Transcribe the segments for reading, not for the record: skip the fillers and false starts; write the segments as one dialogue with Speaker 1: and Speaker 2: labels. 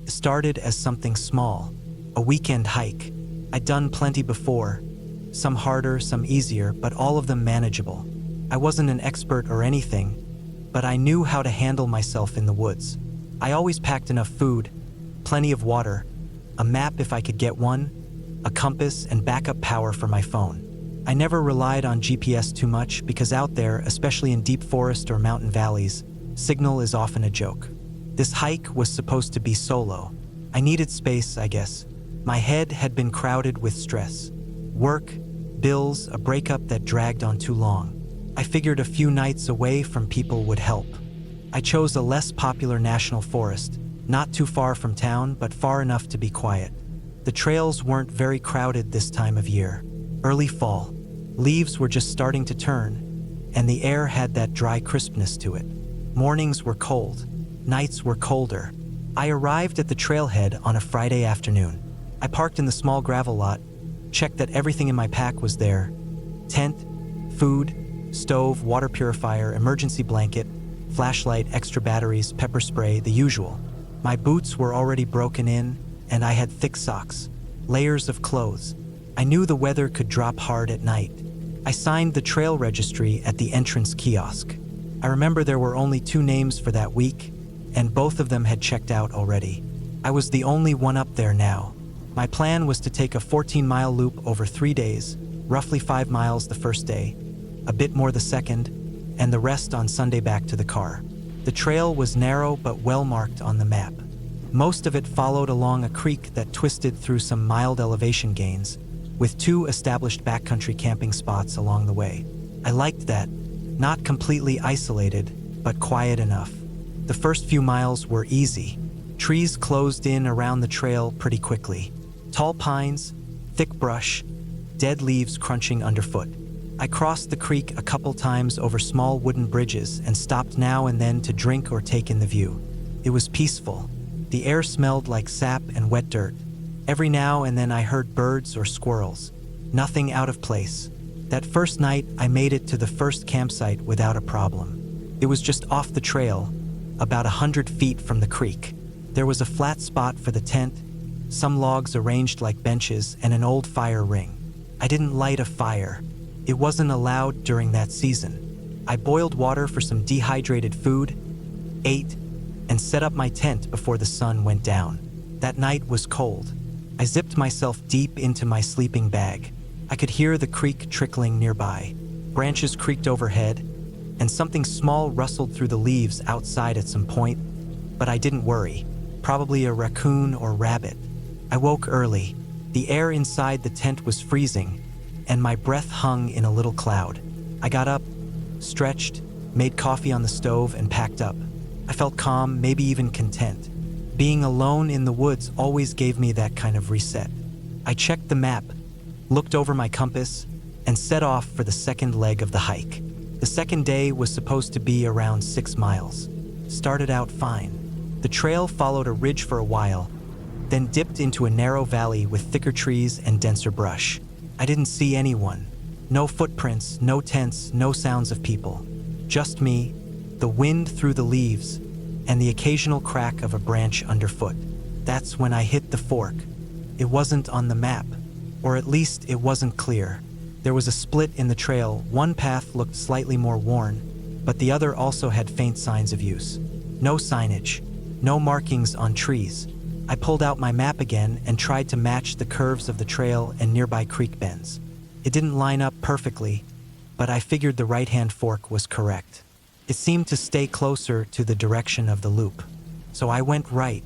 Speaker 1: It started as something small, a weekend hike. I'd done plenty before, some harder, some easier, but all of them manageable. I wasn't an expert or anything, but I knew how to handle myself in the woods. I always packed enough food, plenty of water, a map if I could get one, a compass, and backup power for my phone. I never relied on GPS too much because out there, especially in deep forest or mountain valleys, signal is often a joke. This hike was supposed to be solo. I needed space, I guess. My head had been crowded with stress. Work, bills, a breakup that dragged on too long. I figured a few nights away from people would help. I chose a less popular national forest, not too far from town, but far enough to be quiet. The trails weren't very crowded this time of year. Early fall. Leaves were just starting to turn, and the air had that dry crispness to it. Mornings were cold. Nights were colder. I arrived at the trailhead on a Friday afternoon. I parked in the small gravel lot, checked that everything in my pack was there. Tent, food, stove, water purifier, emergency blanket, flashlight, extra batteries, pepper spray, the usual. My boots were already broken in, and I had thick socks, layers of clothes. I knew the weather could drop hard at night. I signed the trail registry at the entrance kiosk. I remember there were only 2 names for that week, and both of them had checked out already. I was the only one up there now. My plan was to take a 14-mile loop over 3 days, roughly 5 miles the first day, a bit more the second, and the rest on Sunday back to the car. The trail was narrow but well marked on the map. Most of it followed along a creek that twisted through some mild elevation gains, with 2 established backcountry camping spots along the way. I liked that, not completely isolated, but quiet enough. The first few miles were easy. Trees closed in around the trail pretty quickly. Tall pines, thick brush, dead leaves crunching underfoot. I crossed the creek a couple times over small wooden bridges and stopped now and then to drink or take in the view. It was peaceful. The air smelled like sap and wet dirt. Every now and then I heard birds or squirrels. Nothing out of place. That first night, I made it to the first campsite without a problem. It was just off the trail, about 100 feet from the creek. There was a flat spot for the tent, some logs arranged like benches, and an old fire ring. I didn't light a fire. It wasn't allowed during that season. I boiled water for some dehydrated food, ate, and set up my tent before the sun went down. That night was cold. I zipped myself deep into my sleeping bag. I could hear the creek trickling nearby. Branches creaked overhead, and something small rustled through the leaves outside at some point, but I didn't worry. Probably a raccoon or rabbit. I woke early. The air inside the tent was freezing, and my breath hung in a little cloud. I got up, stretched, made coffee on the stove, and packed up. I felt calm, maybe even content. Being alone in the woods always gave me that kind of reset. I checked the map, looked over my compass, and set off for the second leg of the hike. The second day was supposed to be around 6 miles. Started out fine. The trail followed a ridge for a while, then dipped into a narrow valley with thicker trees and denser brush. I didn't see anyone. No footprints, no tents, no sounds of people. Just me, the wind through the leaves, and the occasional crack of a branch underfoot. That's when I hit the fork. It wasn't on the map, or at least it wasn't clear. There was a split in the trail. One path looked slightly more worn, but the other also had faint signs of use. No signage, no markings on trees. I pulled out my map again and tried to match the curves of the trail and nearby creek bends. It didn't line up perfectly, but I figured the right-hand fork was correct. It seemed to stay closer to the direction of the loop, so I went right.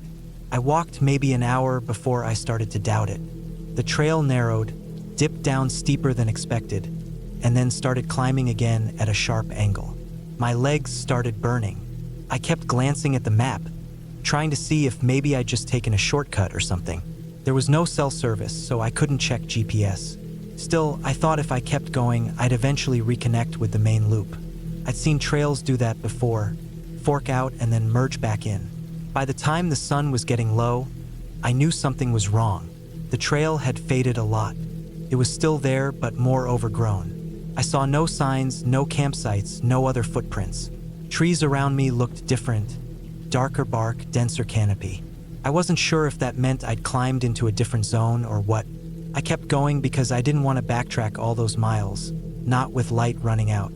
Speaker 1: I walked maybe an hour before I started to doubt it. The trail narrowed, dipped down steeper than expected, and then started climbing again at a sharp angle. My legs started burning. I kept glancing at the map, trying to see if maybe I'd just taken a shortcut or something. There was no cell service, so I couldn't check GPS. Still, I thought if I kept going, I'd eventually reconnect with the main loop. I'd seen trails do that before, fork out and then merge back in. By the time the sun was getting low, I knew something was wrong. The trail had faded a lot. It was still there, but more overgrown. I saw no signs, no campsites, no other footprints. Trees around me looked different, darker bark, denser canopy. I wasn't sure if that meant I'd climbed into a different zone or what. I kept going because I didn't want to backtrack all those miles, not with light running out.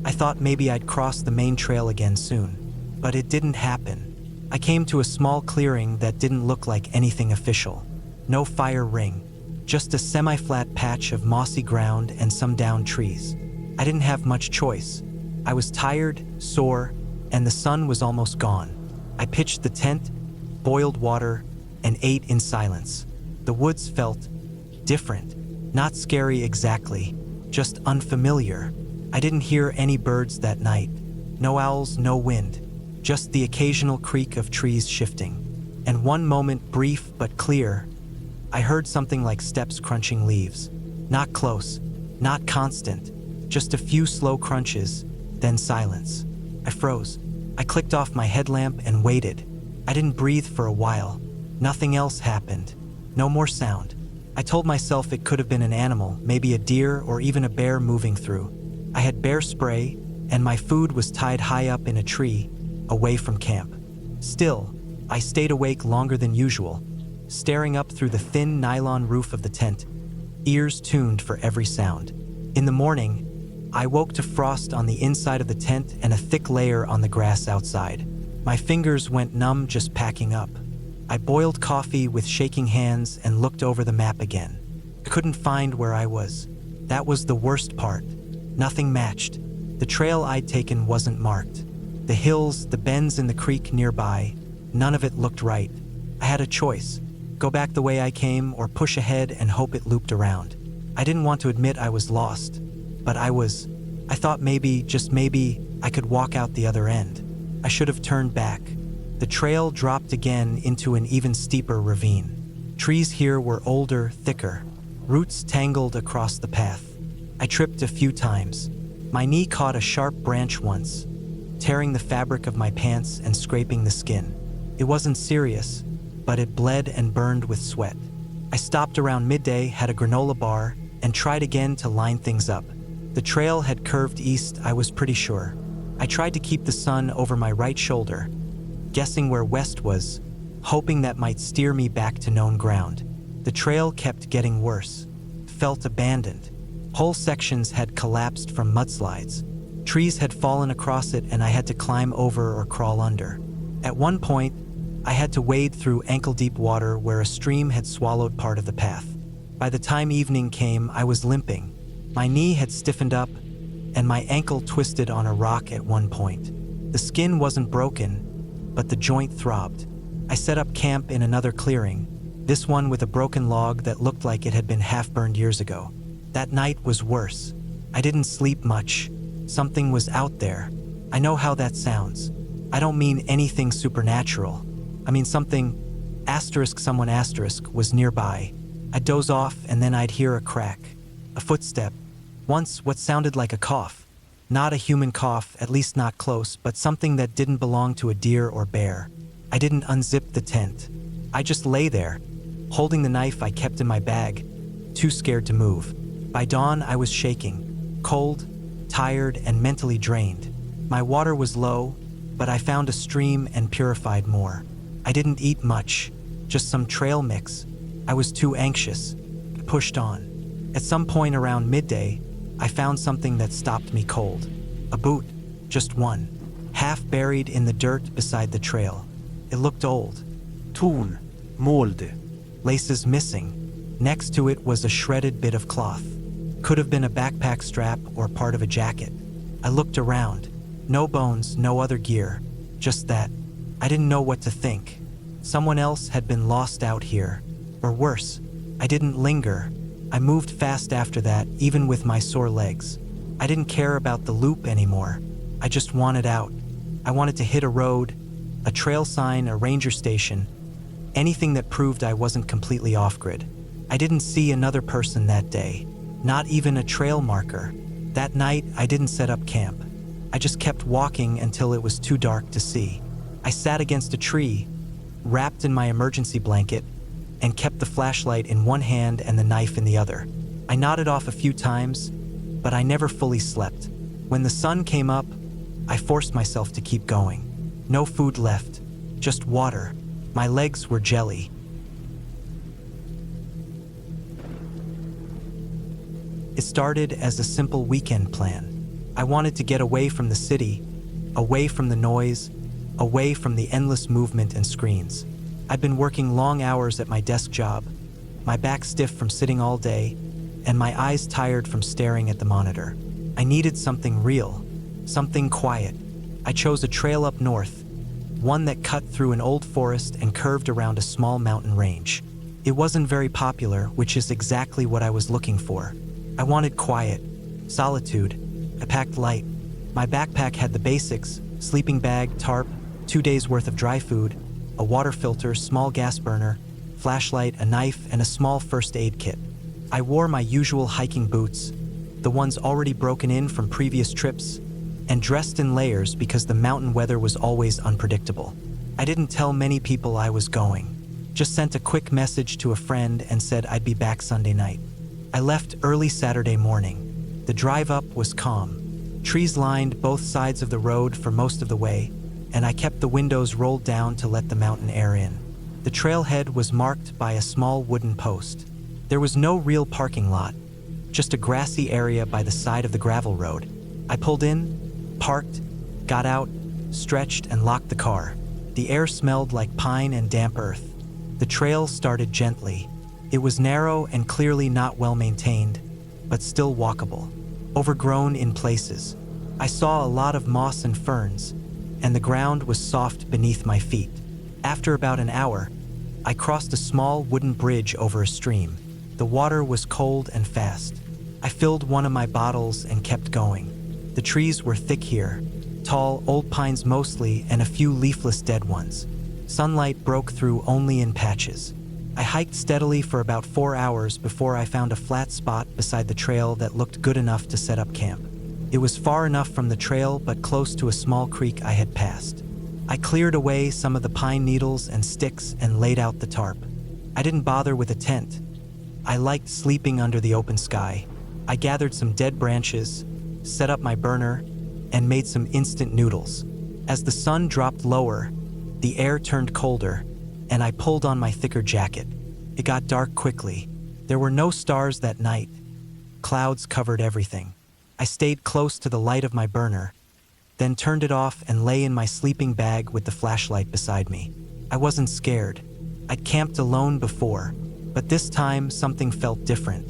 Speaker 1: I thought maybe I'd cross the main trail again soon, but it didn't happen. I came to a small clearing that didn't look like anything official. No fire ring, just a semi-flat patch of mossy ground and some downed trees. I didn't have much choice. I was tired, sore, and the sun was almost gone. I pitched the tent, boiled water, and ate in silence. The woods felt different, not scary exactly, just unfamiliar. I didn't hear any birds that night. No owls, no wind, just the occasional creak of trees shifting. And one moment, brief but clear, I heard something like steps crunching leaves. Not close, not constant, just a few slow crunches, then silence. I froze. I clicked off my headlamp and waited. I didn't breathe for a while. Nothing else happened. No more sound. I told myself it could have been an animal, maybe a deer or even a bear moving through. I had bear spray, and my food was tied high up in a tree, away from camp. Still, I stayed awake longer than usual, staring up through the thin nylon roof of the tent, ears tuned for every sound. In the morning, I woke to frost on the inside of the tent and a thick layer on the grass outside. My fingers went numb just packing up. I boiled coffee with shaking hands and looked over the map again. I couldn't find where I was. That was the worst part. Nothing matched. The trail I'd taken wasn't marked. The hills, the bends in the creek nearby, none of it looked right. I had a choice. Go back the way I came or push ahead and hope it looped around. I didn't want to admit I was lost, but I thought maybe, just maybe, I could walk out the other end. I should have turned back. The trail dropped again into an even steeper ravine. Trees here were older, thicker. Roots tangled across the path. I tripped a few times. My knee caught a sharp branch once, tearing the fabric of my pants and scraping the skin. It wasn't serious, but it bled and burned with sweat. I stopped around midday, had a granola bar, and tried again to line things up. The trail had curved east, I was pretty sure. I tried to keep the sun over my right shoulder, guessing where west was, hoping that might steer me back to known ground. The trail kept getting worse, felt abandoned. Whole sections had collapsed from mudslides. Trees had fallen across it and I had to climb over or crawl under. At one point, I had to wade through ankle-deep water where a stream had swallowed part of the path. By the time evening came, I was limping. My knee had stiffened up, and my ankle twisted on a rock at one point. The skin wasn't broken, but the joint throbbed. I set up camp in another clearing, this one with a broken log that looked like it had been half-burned years ago. That night was worse. I didn't sleep much. Something was out there. I know how that sounds. I don't mean anything supernatural. I mean something, someone was nearby. I'd doze off and then I'd hear a crack, a footstep. Once what sounded like a cough. Not a human cough, at least not close, but something that didn't belong to a deer or bear. I didn't unzip the tent. I just lay there, holding the knife I kept in my bag, too scared to move. By dawn, I was shaking, cold, tired, and mentally drained. My water was low, but I found a stream and purified more. I didn't eat much, just some trail mix. I was too anxious. I pushed on. At some point around midday, I found something that stopped me cold. A boot, just one, half buried in the dirt beside the trail. It looked old.
Speaker 2: Torn, molde.
Speaker 1: Laces missing. Next to it was a shredded bit of cloth. Could have been a backpack strap or part of a jacket. I looked around. No bones, no other gear. Just that. I didn't know what to think. Someone else had been lost out here. Or worse, I didn't linger. I moved fast after that, even with my sore legs. I didn't care about the loop anymore. I just wanted out. I wanted to hit a road, a trail sign, a ranger station, anything that proved I wasn't completely off-grid. I didn't see another person that day, not even a trail marker. That night, I didn't set up camp. I just kept walking until it was too dark to see. I sat against a tree, wrapped in my emergency blanket, and kept the flashlight in one hand and the knife in the other. I nodded off a few times, but I never fully slept. When the sun came up, I forced myself to keep going. No food left, just water. My legs were jelly. It started as a simple weekend plan. I wanted to get away from the city, away from the noise, away from the endless movement and screens. I'd been working long hours at my desk job, my back stiff from sitting all day, and my eyes tired from staring at the monitor. I needed something real, something quiet. I chose a trail up north, one that cut through an old forest and curved around a small mountain range. It wasn't very popular, which is exactly what I was looking for. I wanted quiet, solitude. I packed light. My backpack had the basics: sleeping bag, tarp, 2 days worth of dry food, a water filter, small gas burner, flashlight, a knife, and a small first aid kit. I wore my usual hiking boots, the ones already broken in from previous trips, and dressed in layers because the mountain weather was always unpredictable. I didn't tell many people I was going, just sent a quick message to a friend and said I'd be back Sunday night. I left early Saturday morning. The drive up was calm. Trees lined both sides of the road for most of the way, and I kept the windows rolled down to let the mountain air in. The trailhead was marked by a small wooden post. There was no real parking lot, just a grassy area by the side of the gravel road. I pulled in, parked, got out, stretched, and locked the car. The air smelled like pine and damp earth. The trail started gently. It was narrow and clearly not well maintained, but still walkable. Overgrown in places. I saw a lot of moss and ferns, and the ground was soft beneath my feet. After about an hour, I crossed a small wooden bridge over a stream. The water was cold and fast. I filled one of my bottles and kept going. The trees were thick here, tall old pines mostly, and a few leafless dead ones. Sunlight broke through only in patches. I hiked steadily for about 4 hours before I found a flat spot beside the trail that looked good enough to set up camp. It was far enough from the trail but close to a small creek I had passed. I cleared away some of the pine needles and sticks and laid out the tarp. I didn't bother with a tent. I liked sleeping under the open sky. I gathered some dead branches, set up my burner, and made some instant noodles. As the sun dropped lower, the air turned colder, and I pulled on my thicker jacket. It got dark quickly. There were no stars that night. Clouds covered everything. I stayed close to the light of my burner, then turned it off and lay in my sleeping bag with the flashlight beside me. I wasn't scared. I'd camped alone before, but this time something felt different.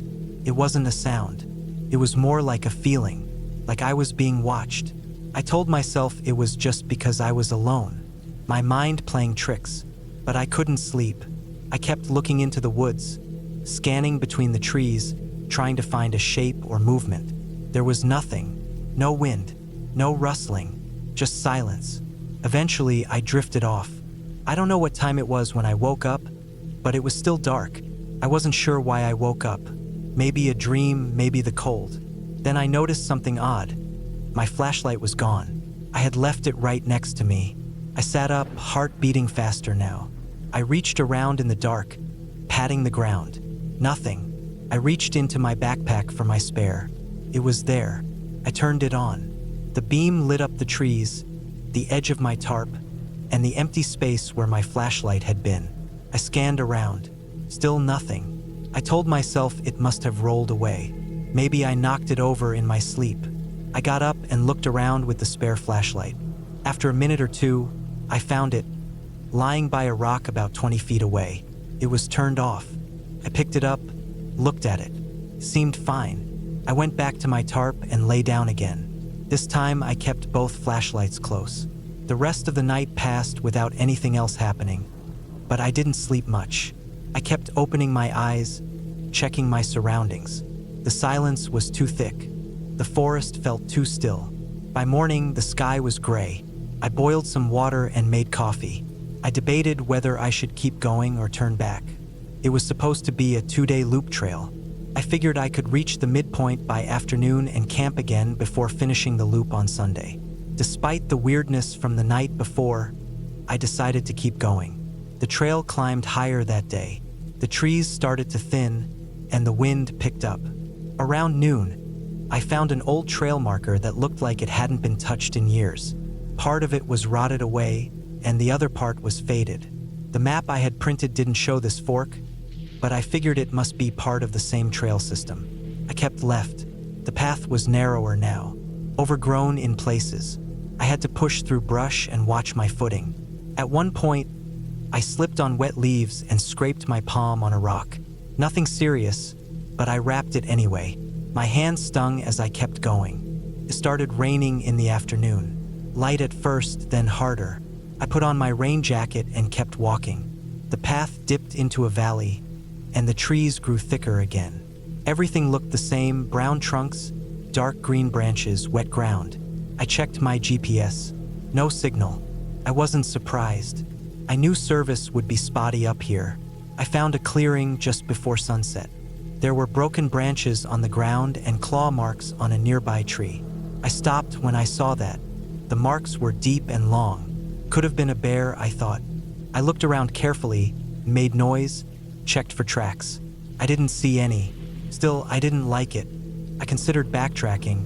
Speaker 1: It wasn't a sound. It was more like a feeling, like I was being watched. I told myself it was just because I was alone, my mind playing tricks, but I couldn't sleep. I kept looking into the woods, scanning between the trees, trying to find a shape or movement. There was nothing, no wind, no rustling, just silence. Eventually, I drifted off. I don't know what time it was when I woke up, but it was still dark. I wasn't sure why I woke up. Maybe a dream, maybe the cold. Then I noticed something odd. My flashlight was gone. I had left it right next to me. I sat up, heart beating faster now. I reached around in the dark, patting the ground. Nothing. I reached into my backpack for my spare. It was there. I turned it on. The beam lit up the trees, the edge of my tarp, and the empty space where my flashlight had been. I scanned around. Still nothing. I told myself it must have rolled away. Maybe I knocked it over in my sleep. I got up and looked around with the spare flashlight. After a minute or two, I found it, lying by a rock about 20 feet away. It was turned off. I picked it up, looked at it. Seemed fine. I went back to my tarp and lay down again. This time I kept both flashlights close. The rest of the night passed without anything else happening, but I didn't sleep much. I kept opening my eyes, checking my surroundings. The silence was too thick. The forest felt too still. By morning, the sky was gray. I boiled some water and made coffee. I debated whether I should keep going or turn back. It was supposed to be a 2-day loop trail. I figured I could reach the midpoint by afternoon and camp again before finishing the loop on Sunday. Despite the weirdness from the night before, I decided to keep going. The trail climbed higher that day. The trees started to thin, and the wind picked up. Around noon, I found an old trail marker that looked like it hadn't been touched in years. Part of it was rotted away, and the other part was faded. The map I had printed didn't show this fork, but I figured it must be part of the same trail system. I kept left. The path was narrower now, overgrown in places. I had to push through brush and watch my footing. At one point, I slipped on wet leaves and scraped my palm on a rock. Nothing serious, but I wrapped it anyway. My hand stung as I kept going. It started raining in the afternoon. Light at first, then harder. I put on my rain jacket and kept walking. The path dipped into a valley, and the trees grew thicker again. Everything looked the same: brown trunks, dark green branches, wet ground. I checked my GPS. No signal. I wasn't surprised. I knew service would be spotty up here. I found a clearing just before sunset. There were broken branches on the ground and claw marks on a nearby tree. I stopped when I saw that. The marks were deep and long. Could have been a bear, I thought. I looked around carefully, made noise, checked for tracks. I didn't see any. Still, I didn't like it. I considered backtracking,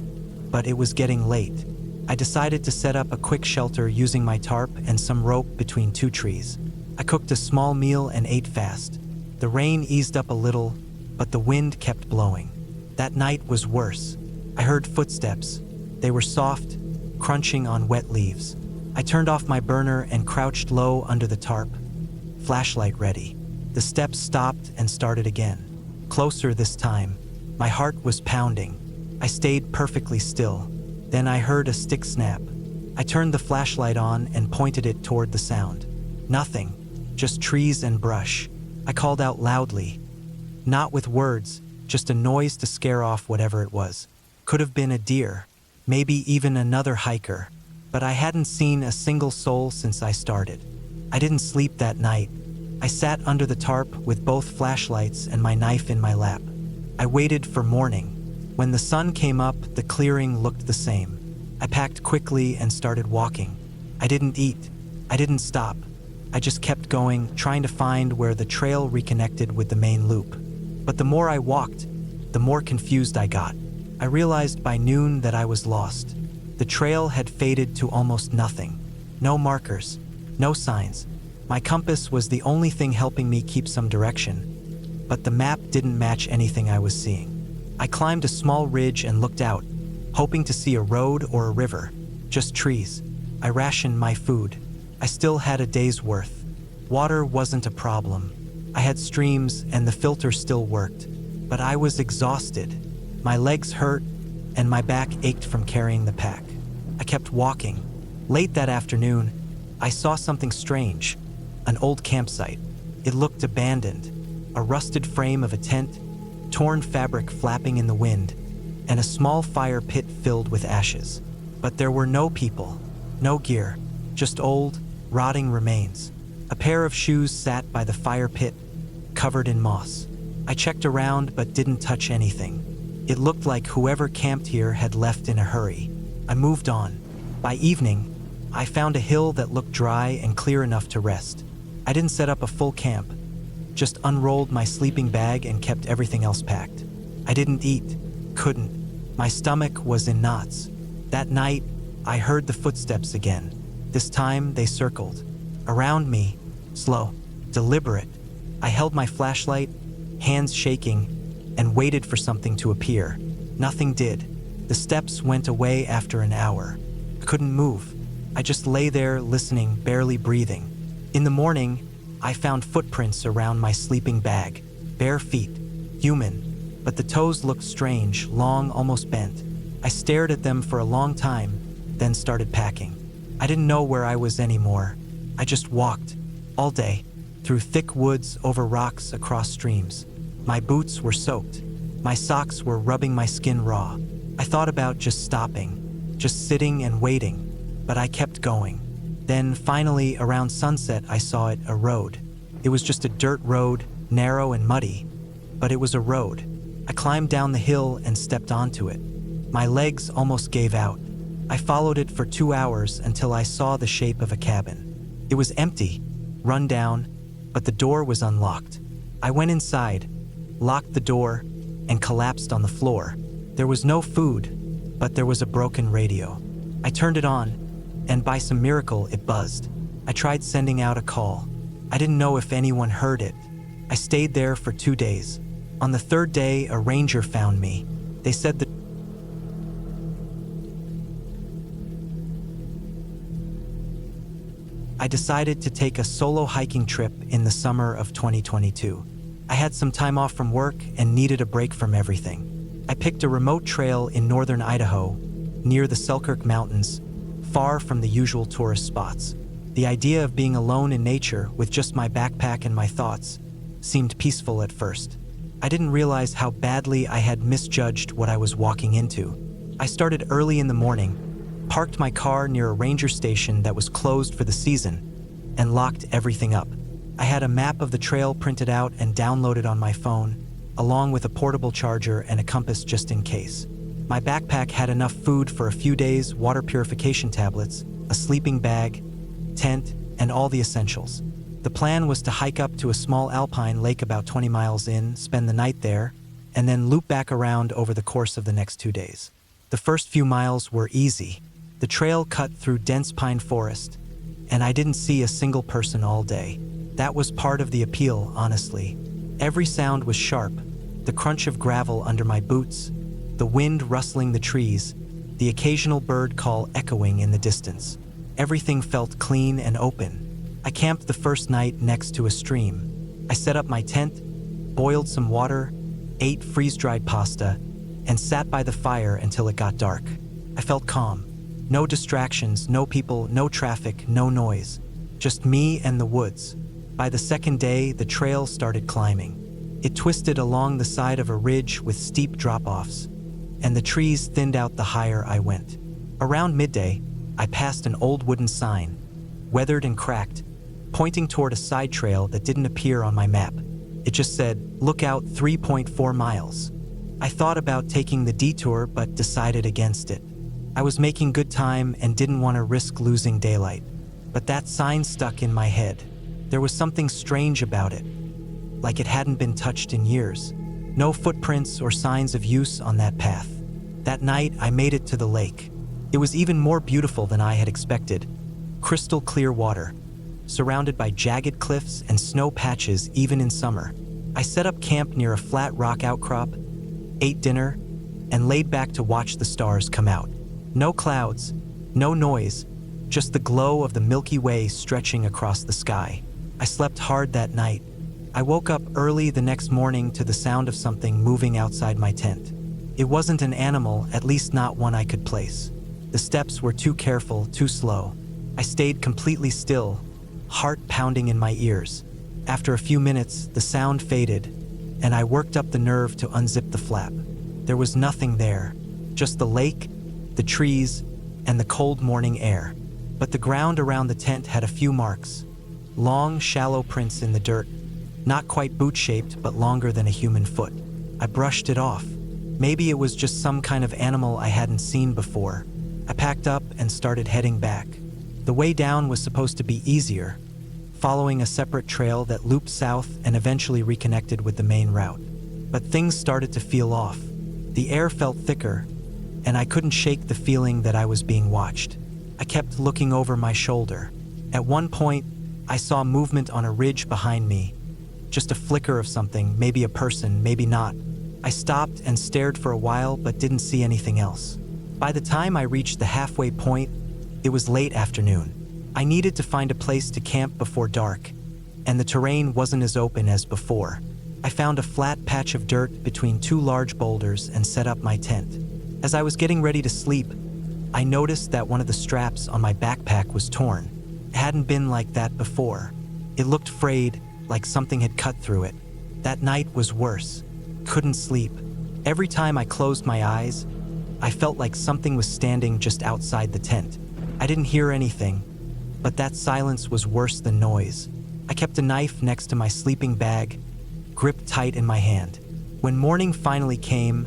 Speaker 1: but it was getting late. I decided to set up a quick shelter using my tarp and some rope between two trees. I cooked a small meal and ate fast. The rain eased up a little, but the wind kept blowing. That night was worse. I heard footsteps. They were soft, crunching on wet leaves. I turned off my burner and crouched low under the tarp, flashlight ready. The steps stopped and started again. Closer this time. My heart was pounding. I stayed perfectly still. Then I heard a stick snap. I turned the flashlight on and pointed it toward the sound. Nothing, just trees and brush. I called out loudly. Not with words, just a noise to scare off whatever it was. Could have been a deer, maybe even another hiker. But I hadn't seen a single soul since I started. I didn't sleep that night. I sat under the tarp with both flashlights and my knife in my lap. I waited for morning. When the sun came up, the clearing looked the same. I packed quickly and started walking. I didn't eat. I didn't stop. I just kept going, trying to find where the trail reconnected with the main loop. But the more I walked, the more confused I got. I realized by noon that I was lost. The trail had faded to almost nothing. No markers, no signs. My compass was the only thing helping me keep some direction, but the map didn't match anything I was seeing. I climbed a small ridge and looked out, hoping to see a road or a river, just trees. I rationed my food. I still had a day's worth. Water wasn't a problem. I had streams and the filter still worked, but I was exhausted. My legs hurt and my back ached from carrying the pack. I kept walking. Late that afternoon, I saw something strange. An old campsite. It looked abandoned. A rusted frame of a tent, torn fabric flapping in the wind, and a small fire pit filled with ashes. But there were no people, no gear, just old, rotting remains. A pair of shoes sat by the fire pit, covered in moss. I checked around but didn't touch anything. It looked like whoever camped here had left in a hurry. I moved on. By evening, I found a hill that looked dry and clear enough to rest. I didn't set up a full camp, just unrolled my sleeping bag and kept everything else packed. I didn't eat, couldn't. My stomach was in knots. That night, I heard the footsteps again. This time, they circled. Around me, slow, deliberate. I held my flashlight, hands shaking, and waited for something to appear. Nothing did. The steps went away after an hour. I couldn't move. I just lay there listening, barely breathing. In the morning, I found footprints around my sleeping bag. Bare feet. Human. But the toes looked strange, long, almost bent. I stared at them for a long time, then started packing. I didn't know where I was anymore. I just walked. All day. Through thick woods, over rocks, across streams. My boots were soaked. My socks were rubbing my skin raw. I thought about just stopping, just sitting and waiting, but I kept going. Then, finally, around sunset, I saw it, a road. It was just a dirt road, narrow and muddy, but it was a road. I climbed down the hill and stepped onto it. My legs almost gave out. I followed it for 2 hours until I saw the shape of a cabin. It was empty, run down, but the door was unlocked. I went inside, locked the door, and collapsed on the floor. There was no food, but there was a broken radio. I turned it on, and by some miracle, it buzzed. I tried sending out a call. I didn't know if anyone heard it. I stayed there for 2 days. On the third day, a ranger found me. They said that I decided to take a solo hiking trip in the summer of 2022. I had some time off from work and needed a break from everything. I picked a remote trail in northern Idaho, near the Selkirk Mountains, far from the usual tourist spots. The idea of being alone in nature with just my backpack and my thoughts seemed peaceful at first. I didn't realize how badly I had misjudged what I was walking into. I started early in the morning, parked my car near a ranger station that was closed for the season, and locked everything up. I had a map of the trail printed out and downloaded on my phone, along with a portable charger and a compass just in case. My backpack had enough food for a few days, water purification tablets, a sleeping bag, tent, and all the essentials. The plan was to hike up to a small alpine lake about 20 miles in, spend the night there, and then loop back around over the course of the next 2 days. The first few miles were easy. The trail cut through dense pine forest, and I didn't see a single person all day. That was part of the appeal, honestly. Every sound was sharp, the crunch of gravel under my boots, the wind rustling the trees, the occasional bird call echoing in the distance. Everything felt clean and open. I camped the first night next to a stream. I set up my tent, boiled some water, ate freeze-dried pasta, and sat by the fire until it got dark. I felt calm. No distractions, no people, no traffic, no noise. Just me and the woods. By the second day, the trail started climbing. It twisted along the side of a ridge with steep drop-offs, and the trees thinned out the higher I went. Around midday, I passed an old wooden sign, weathered and cracked, pointing toward a side trail that didn't appear on my map. It just said, "Look out 3.4 miles." I thought about taking the detour but decided against it. I was making good time and didn't want to risk losing daylight. But that sign stuck in my head. There was something strange about it, like it hadn't been touched in years. No footprints or signs of use on that path. That night, I made it to the lake. It was even more beautiful than I had expected. Crystal clear water, surrounded by jagged cliffs and snow patches even in summer. I set up camp near a flat rock outcrop, ate dinner, and laid back to watch the stars come out. No clouds, no noise, just the glow of the Milky Way stretching across the sky. I slept hard that night. I woke up early the next morning to the sound of something moving outside my tent. It wasn't an animal, at least not one I could place. The steps were too careful, too slow. I stayed completely still, heart pounding in my ears. After a few minutes, the sound faded, and I worked up the nerve to unzip the flap. There was nothing there, just the lake, the trees, and the cold morning air. But the ground around the tent had a few marks. Long, shallow prints in the dirt, not quite boot-shaped, but longer than a human foot. I brushed it off. Maybe it was just some kind of animal I hadn't seen before. I packed up and started heading back. The way down was supposed to be easier, following a separate trail that looped south and eventually reconnected with the main route. But things started to feel off. The air felt thicker, and I couldn't shake the feeling that I was being watched. I kept looking over my shoulder. At one point, I saw movement on a ridge behind me. Just a flicker of something, maybe a person, maybe not. I stopped and stared for a while but didn't see anything else. By the time I reached the halfway point, it was late afternoon. I needed to find a place to camp before dark, and the terrain wasn't as open as before. I found a flat patch of dirt between two large boulders and set up my tent. As I was getting ready to sleep, I noticed that one of the straps on my backpack was torn. It hadn't been like that before. It looked frayed, like something had cut through it. That night was worse. Couldn't sleep. Every time I closed my eyes, I felt like something was standing just outside the tent. I didn't hear anything, but that silence was worse than noise. I kept a knife next to my sleeping bag, gripped tight in my hand. When morning finally came,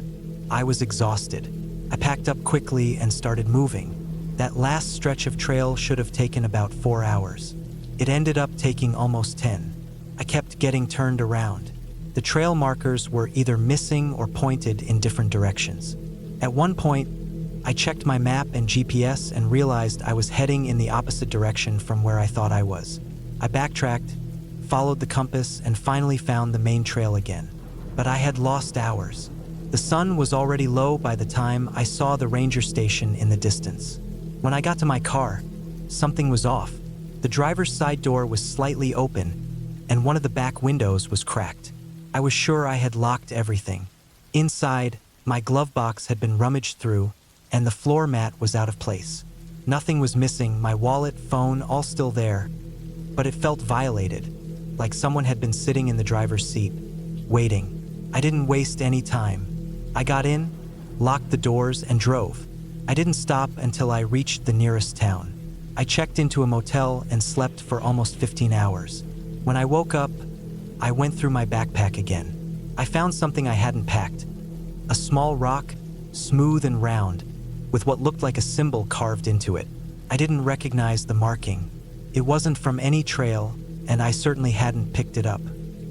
Speaker 1: I was exhausted. I packed up quickly and started moving. That last stretch of trail should have taken about 4 hours. It ended up taking almost 10. I kept getting turned around. The trail markers were either missing or pointed in different directions. At one point, I checked my map and GPS and realized I was heading in the opposite direction from where I thought I was. I backtracked, followed the compass, and finally found the main trail again. But I had lost hours. The sun was already low by the time I saw the ranger station in the distance. When I got to my car, something was off. The driver's side door was slightly open, and one of the back windows was cracked. I was sure I had locked everything. Inside, my glove box had been rummaged through, and the floor mat was out of place. Nothing was missing, my wallet, phone, all still there, but it felt violated, like someone had been sitting in the driver's seat, waiting. I didn't waste any time. I got in, locked the doors, and drove. I didn't stop until I reached the nearest town. I checked into a motel and slept for almost 15 hours. When I woke up, I went through my backpack again. I found something I hadn't packed. A small rock, smooth and round, with what looked like a symbol carved into it. I didn't recognize the marking. It wasn't from any trail, and I certainly hadn't picked it up.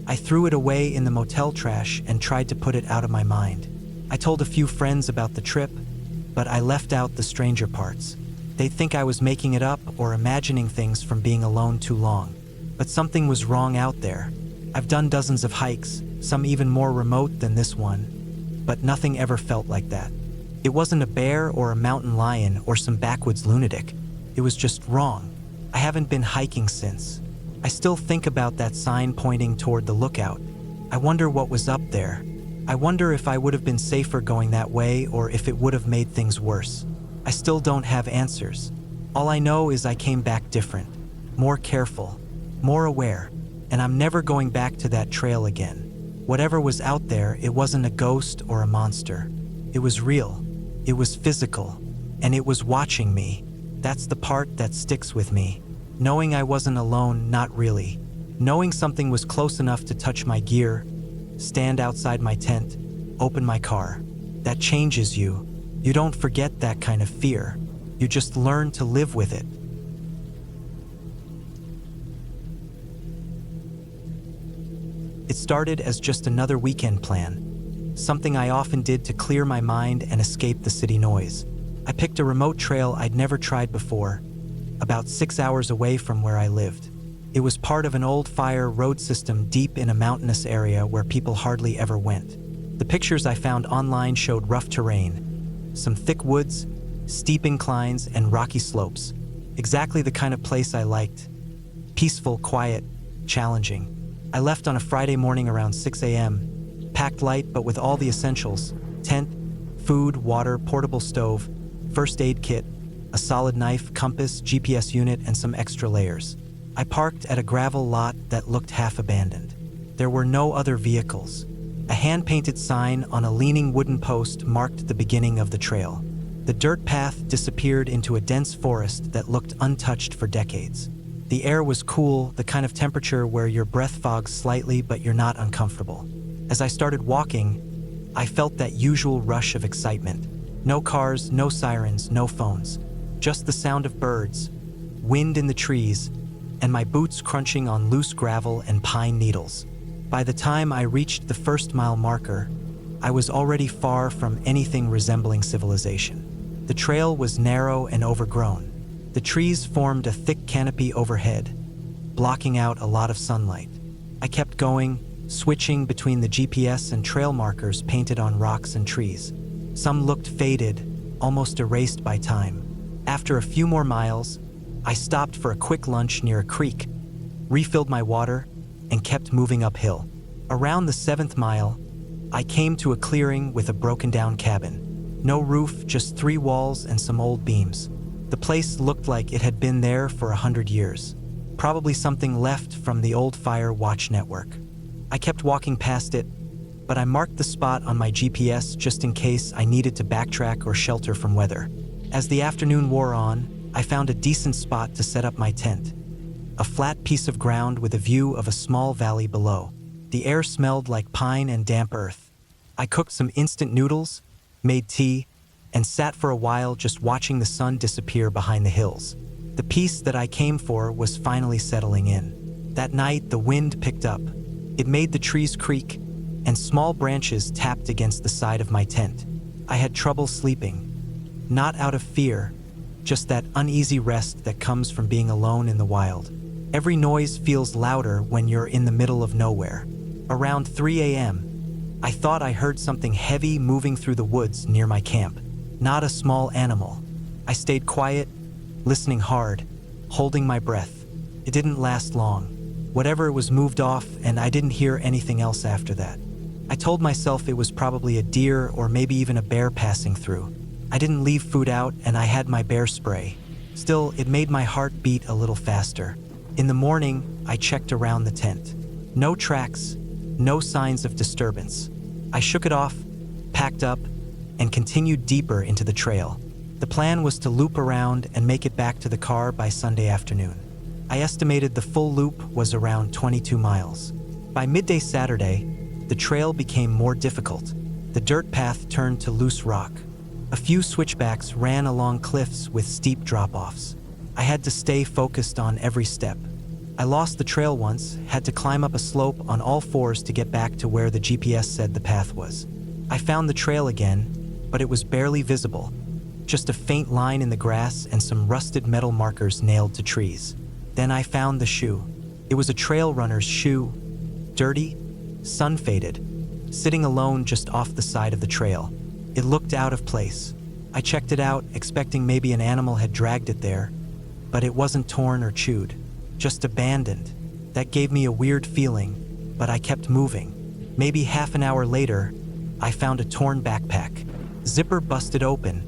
Speaker 1: I threw it away in the motel trash and tried to put it out of my mind. I told a few friends about the trip, but I left out the stranger parts. They'd think I was making it up or imagining things from being alone too long. But something was wrong out there. I've done dozens of hikes, some even more remote than this one, but nothing ever felt like that. It wasn't a bear or a mountain lion or some backwoods lunatic. It was just wrong. I haven't been hiking since. I still think about that sign pointing toward the lookout. I wonder what was up there. I wonder if I would have been safer going that way or if it would have made things worse. I still don't have answers. All I know is I came back different, more careful, more aware, and I'm never going back to that trail again. Whatever was out there, it wasn't a ghost or a monster. It was real, it was physical, and it was watching me. That's the part that sticks with me. Knowing I wasn't alone, not really. Knowing something was close enough to touch my gear, stand outside my tent, open my car. That changes you. You don't forget that kind of fear. You just learn to live with it. It started as just another weekend plan, something I often did to clear my mind and escape the city noise. I picked a remote trail I'd never tried before, about 6 hours away from where I lived. It was part of an old fire road system deep in a mountainous area where people hardly ever went. The pictures I found online showed rough terrain, some thick woods, steep inclines, and rocky slopes. Exactly the kind of place I liked. Peaceful, quiet, challenging. I left on a Friday morning around 6 a.m., packed light but with all the essentials: tent, food, water, portable stove, first aid kit, a solid knife, compass, GPS unit, and some extra layers. I parked at a gravel lot that looked half abandoned. There were no other vehicles. A hand-painted sign on a leaning wooden post marked the beginning of the trail. The dirt path disappeared into a dense forest that looked untouched for decades. The air was cool, the kind of temperature where your breath fogs slightly but you're not uncomfortable. As I started walking, I felt that usual rush of excitement. No cars, no sirens, no phones. Just the sound of birds, wind in the trees, and my boots crunching on loose gravel and pine needles. By the time I reached the first mile marker, I was already far from anything resembling civilization. The trail was narrow and overgrown. The trees formed a thick canopy overhead, blocking out a lot of sunlight. I kept going, switching between the GPS and trail markers painted on rocks and trees. Some looked faded, almost erased by time. After a few more miles, I stopped for a quick lunch near a creek, refilled my water, and kept moving uphill. Around the 7th mile, I came to a clearing with a broken-down cabin. No roof, just 3 walls and some old beams. The place looked like it had been there for 100 years. Probably something left from the old fire watch network. I kept walking past it, but I marked the spot on my GPS just in case I needed to backtrack or shelter from weather. As the afternoon wore on, I found a decent spot to set up my tent. A flat piece of ground with a view of a small valley below. The air smelled like pine and damp earth. I cooked some instant noodles, made tea, and sat for a while just watching the sun disappear behind the hills. The peace that I came for was finally settling in. That night, the wind picked up. It made the trees creak, and small branches tapped against the side of my tent. I had trouble sleeping. Not out of fear, just that uneasy rest that comes from being alone in the wild. Every noise feels louder when you're in the middle of nowhere. Around 3 a.m., I thought I heard something heavy moving through the woods near my camp. Not a small animal. I stayed quiet, listening hard, holding my breath. It didn't last long. Whatever was moved off, and I didn't hear anything else after that. I told myself it was probably a deer or maybe even a bear passing through. I didn't leave food out, and I had my bear spray. Still, it made my heart beat a little faster. In the morning, I checked around the tent. No tracks, no signs of disturbance. I shook it off, packed up, and continued deeper into the trail. The plan was to loop around and make it back to the car by Sunday afternoon. I estimated the full loop was around 22 miles. By midday Saturday, the trail became more difficult. The dirt path turned to loose rock. A few switchbacks ran along cliffs with steep drop-offs. I had to stay focused on every step. I lost the trail once, had to climb up a slope on all fours to get back to where the GPS said the path was. I found the trail again, but it was barely visible. Just a faint line in the grass and some rusted metal markers nailed to trees. Then I found the shoe. It was a trail runner's shoe, dirty, sun-faded, sitting alone just off the side of the trail. It looked out of place. I checked it out, expecting maybe an animal had dragged it there, but it wasn't torn or chewed, just abandoned. That gave me a weird feeling, but I kept moving. Maybe half an hour later, I found a torn backpack. Zipper busted open,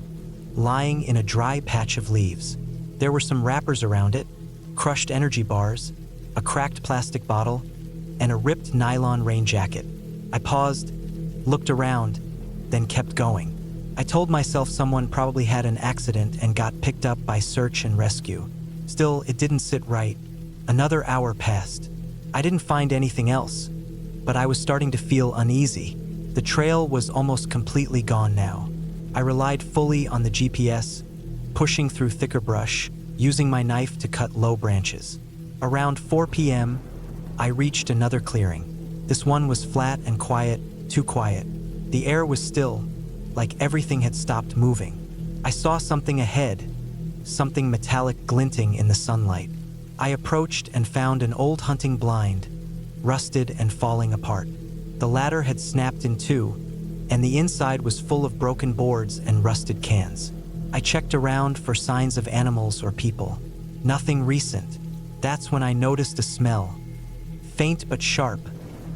Speaker 1: lying in a dry patch of leaves. There were some wrappers around it, crushed energy bars, a cracked plastic bottle, and a ripped nylon rain jacket. I paused, looked around, then kept going. I told myself someone probably had an accident and got picked up by search and rescue. Still, it didn't sit right. Another hour passed. I didn't find anything else, but I was starting to feel uneasy. The trail was almost completely gone now. I relied fully on the GPS, pushing through thicker brush, using my knife to cut low branches. Around 4 p.m., I reached another clearing. This one was flat and quiet, too quiet. The air was still, like everything had stopped moving. I saw something ahead, something metallic glinting in the sunlight. I approached and found an old hunting blind, rusted and falling apart. The ladder had snapped in two, and the inside was full of broken boards and rusted cans. I checked around for signs of animals or people. Nothing recent. That's when I noticed a smell. Faint but sharp,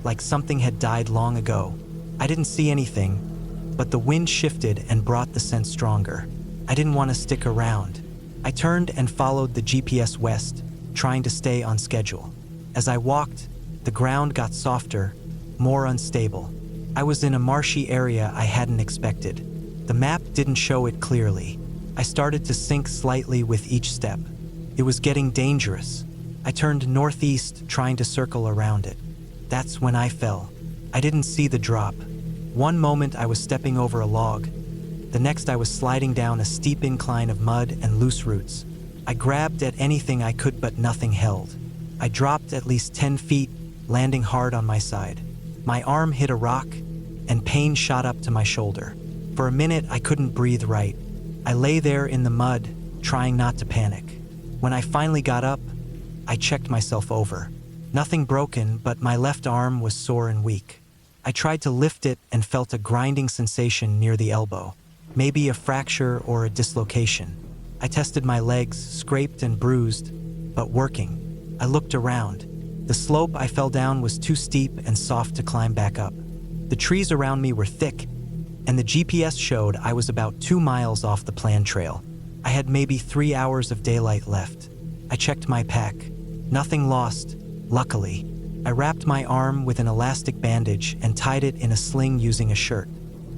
Speaker 1: like something had died long ago. I didn't see anything, but the wind shifted and brought the scent stronger. I didn't want to stick around. I turned and followed the GPS west, trying to stay on schedule. As I walked, the ground got softer, more unstable. I was in a marshy area I hadn't expected. The map didn't show it clearly. I started to sink slightly with each step. It was getting dangerous. I turned northeast, trying to circle around it. That's when I fell. I didn't see the drop. One moment I was stepping over a log. The next I was sliding down a steep incline of mud and loose roots. I grabbed at anything I could, but nothing held. I dropped at least 10 feet, landing hard on my side. My arm hit a rock, and pain shot up to my shoulder. For a minute, I couldn't breathe right. I lay there in the mud, trying not to panic. When I finally got up, I checked myself over. Nothing broken, but my left arm was sore and weak. I tried to lift it and felt a grinding sensation near the elbow. Maybe a fracture or a dislocation. I tested my legs, scraped and bruised, but working. I looked around. The slope I fell down was too steep and soft to climb back up. The trees around me were thick, and the GPS showed I was about 2 miles off the planned trail. I had maybe 3 hours of daylight left. I checked my pack. Nothing lost, luckily. I wrapped my arm with an elastic bandage and tied it in a sling using a shirt.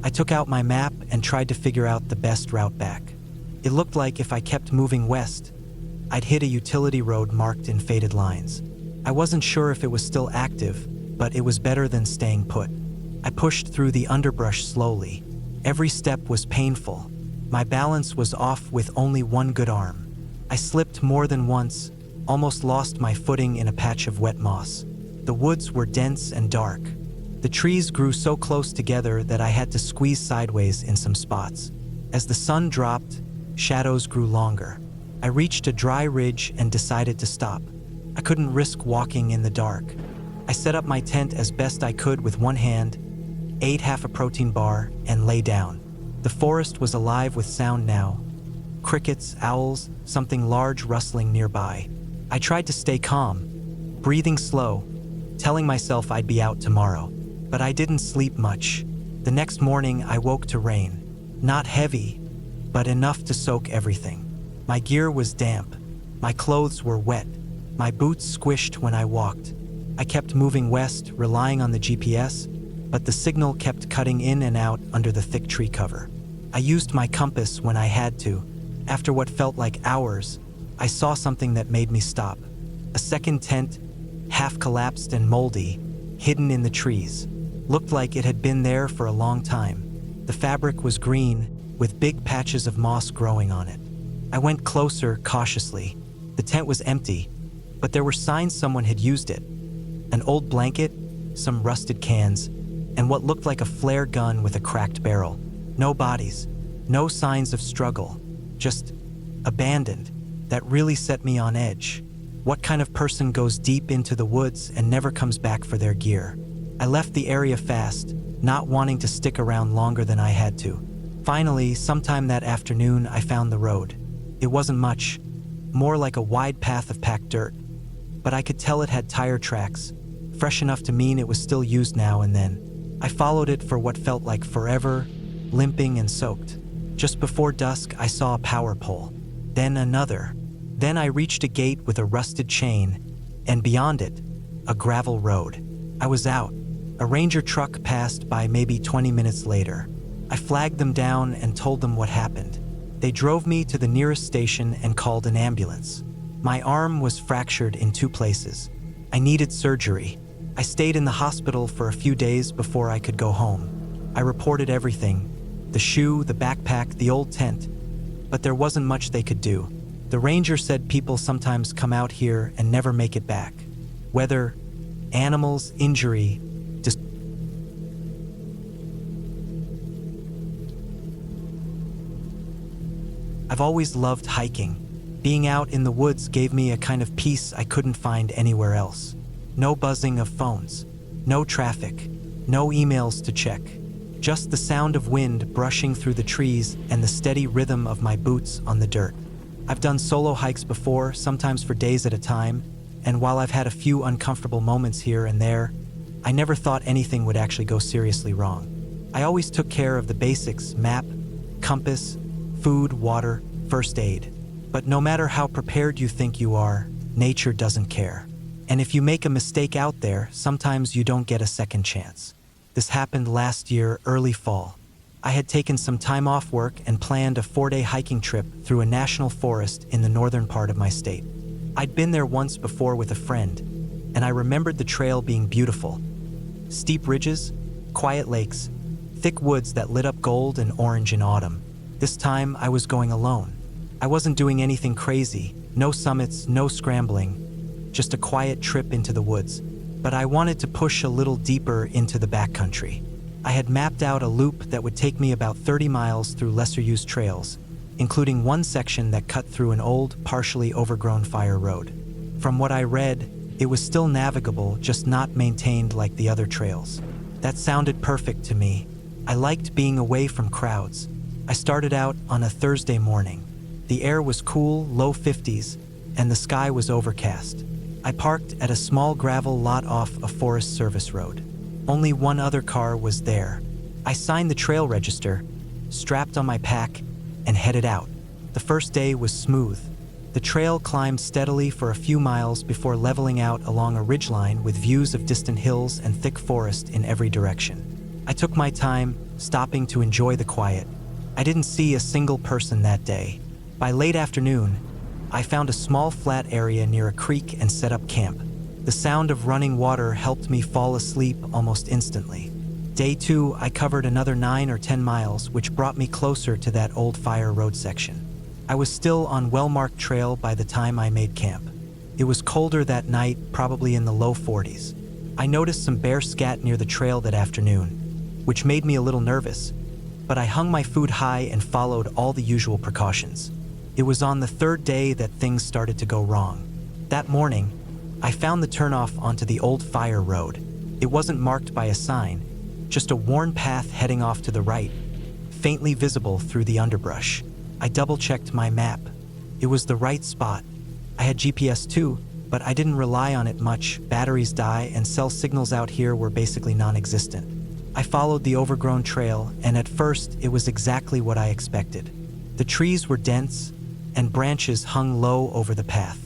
Speaker 1: I took out my map and tried to figure out the best route back. It looked like if I kept moving west, I'd hit a utility road marked in faded lines. I wasn't sure if it was still active, but it was better than staying put. I pushed through the underbrush slowly. Every step was painful. My balance was off with only one good arm. I slipped more than once, almost lost my footing in a patch of wet moss. The woods were dense and dark. The trees grew so close together that I had to squeeze sideways in some spots. As the sun dropped, shadows grew longer. I reached a dry ridge and decided to stop. I couldn't risk walking in the dark. I set up my tent as best I could with one hand, ate half a protein bar, and lay down. The forest was alive with sound now. Crickets, owls, something large rustling nearby. I tried to stay calm, breathing slow, telling myself I'd be out tomorrow. But I didn't sleep much. The next morning I woke to rain. Not heavy, but enough to soak everything. My gear was damp. My clothes were wet. My boots squished when I walked. I kept moving west, relying on the GPS, but the signal kept cutting in and out under the thick tree cover. I used my compass when I had to. After what felt like hours, I saw something that made me stop. A second tent, half collapsed and moldy, hidden in the trees. Looked like it had been there for a long time. The fabric was green, with big patches of moss growing on it. I went closer, cautiously. The tent was empty, but there were signs someone had used it. An old blanket, some rusted cans, and what looked like a flare gun with a cracked barrel. No bodies, no signs of struggle, just abandoned. That really set me on edge. What kind of person goes deep into the woods and never comes back for their gear? I left the area fast, not wanting to stick around longer than I had to. Finally, sometime that afternoon, I found the road. It wasn't much, more like a wide path of packed dirt, but I could tell it had tire tracks, fresh enough to mean it was still used now and then. I followed it for what felt like forever, limping and soaked. Just before dusk, I saw a power pole, then another. Then I reached a gate with a rusted chain, and beyond it, a gravel road. I was out. A ranger truck passed by maybe 20 minutes later. I flagged them down and told them what happened. They drove me to the nearest station and called an ambulance. My arm was fractured in 2 places. I needed surgery. I stayed in the hospital for a few days before I could go home. I reported everything, the shoe, the backpack, the old tent, but there wasn't much they could do. The ranger said people sometimes come out here and never make it back. Weather, animals, injury, I've always loved hiking. Being out in the woods gave me a kind of peace I couldn't find anywhere else. No buzzing of phones, no traffic, no emails to check. Just the sound of wind brushing through the trees and the steady rhythm of my boots on the dirt. I've done solo hikes before, sometimes for days at a time, and while I've had a few uncomfortable moments here and there, I never thought anything would actually go seriously wrong. I always took care of the basics: map, compass, food, water, first aid. But no matter how prepared you think you are, nature doesn't care. And if you make a mistake out there, sometimes you don't get a second chance. This happened last year, early fall. I had taken some time off work and planned a 4-day hiking trip through a national forest in the northern part of my state. I'd been there once before with a friend, and I remembered the trail being beautiful. Steep ridges, quiet lakes, thick woods that lit up gold and orange in autumn. This time, I was going alone. I wasn't doing anything crazy, no summits, no scrambling, just a quiet trip into the woods. But I wanted to push a little deeper into the backcountry. I had mapped out a loop that would take me about 30 miles through lesser-used trails, including one section that cut through an old, partially overgrown fire road. From what I read, it was still navigable, just not maintained like the other trails. That sounded perfect to me. I liked being away from crowds. I started out on a Thursday morning. The air was cool, low 50s, and the sky was overcast. I parked at a small gravel lot off a Forest Service road. Only one other car was there. I signed the trail register, strapped on my pack, and headed out. The first day was smooth. The trail climbed steadily for a few miles before leveling out along a ridgeline with views of distant hills and thick forest in every direction. I took my time, stopping to enjoy the quiet. I didn't see a single person that day. By late afternoon, I found a small flat area near a creek and set up camp. The sound of running water helped me fall asleep almost instantly. Day 2, I covered another 9 or 10 miles, which brought me closer to that old fire road section. I was still on well-marked trail by the time I made camp. It was colder that night, probably in the low 40s. I noticed some bear scat near the trail that afternoon, which made me a little nervous, but I hung my food high and followed all the usual precautions. It was on the 3rd day that things started to go wrong. That morning, I found the turnoff onto the old fire road. It wasn't marked by a sign, just a worn path heading off to the right, faintly visible through the underbrush. I double-checked my map. It was the right spot. I had GPS too, but I didn't rely on it much. Batteries die and cell signals out here were basically non-existent. I followed the overgrown trail, and at first it was exactly what I expected. The trees were dense, and branches hung low over the path.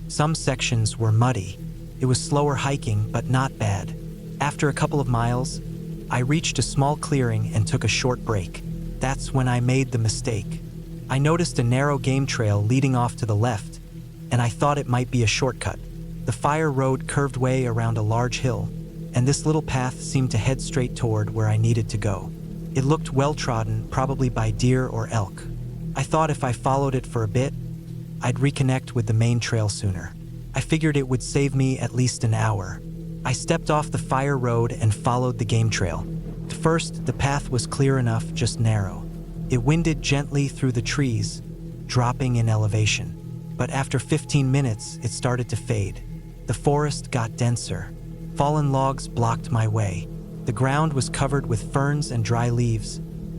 Speaker 1: Some sections were muddy. It was slower hiking, but not bad. After a couple of miles, I reached a small clearing and took a short break. That's when I made the mistake. I noticed a narrow game trail leading off to the left, and I thought it might be a shortcut. The fire road curved way around a large hill, and this little path seemed to head straight toward where I needed to go. It looked well-trodden, probably by deer or elk. I thought if I followed it for a bit, I'd reconnect with the main trail sooner. I figured it would save me at least an hour. I stepped off the fire road and followed the game trail. At first, the path was clear enough, just narrow. It winded gently through the trees, dropping in elevation. But after 15 minutes, it started to fade. The forest got denser. Fallen logs blocked my way. The ground was covered with ferns and dry leaves,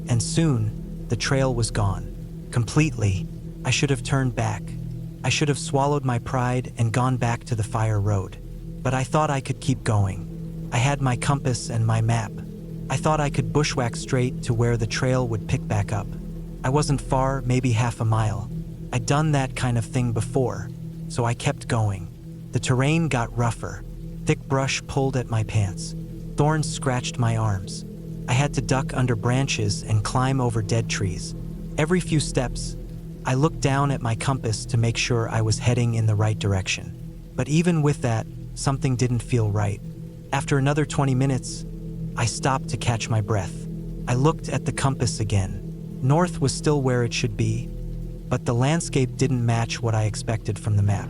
Speaker 1: and soon, the trail was gone. Completely. I should have turned back. I should have swallowed my pride and gone back to the fire road. But I thought I could keep going. I had my compass and my map. I thought I could bushwhack straight to where the trail would pick back up. I wasn't far, maybe half a mile. I'd done that kind of thing before, so I kept going. The terrain got rougher. Thick brush pulled at my pants. Thorns scratched my arms. I had to duck under branches and climb over dead trees. Every few steps, I looked down at my compass to make sure I was heading in the right direction. But even with that, something didn't feel right. After another 20 minutes, I stopped to catch my breath. I looked at the compass again. North was still where it should be, but the landscape didn't match what I expected from the map.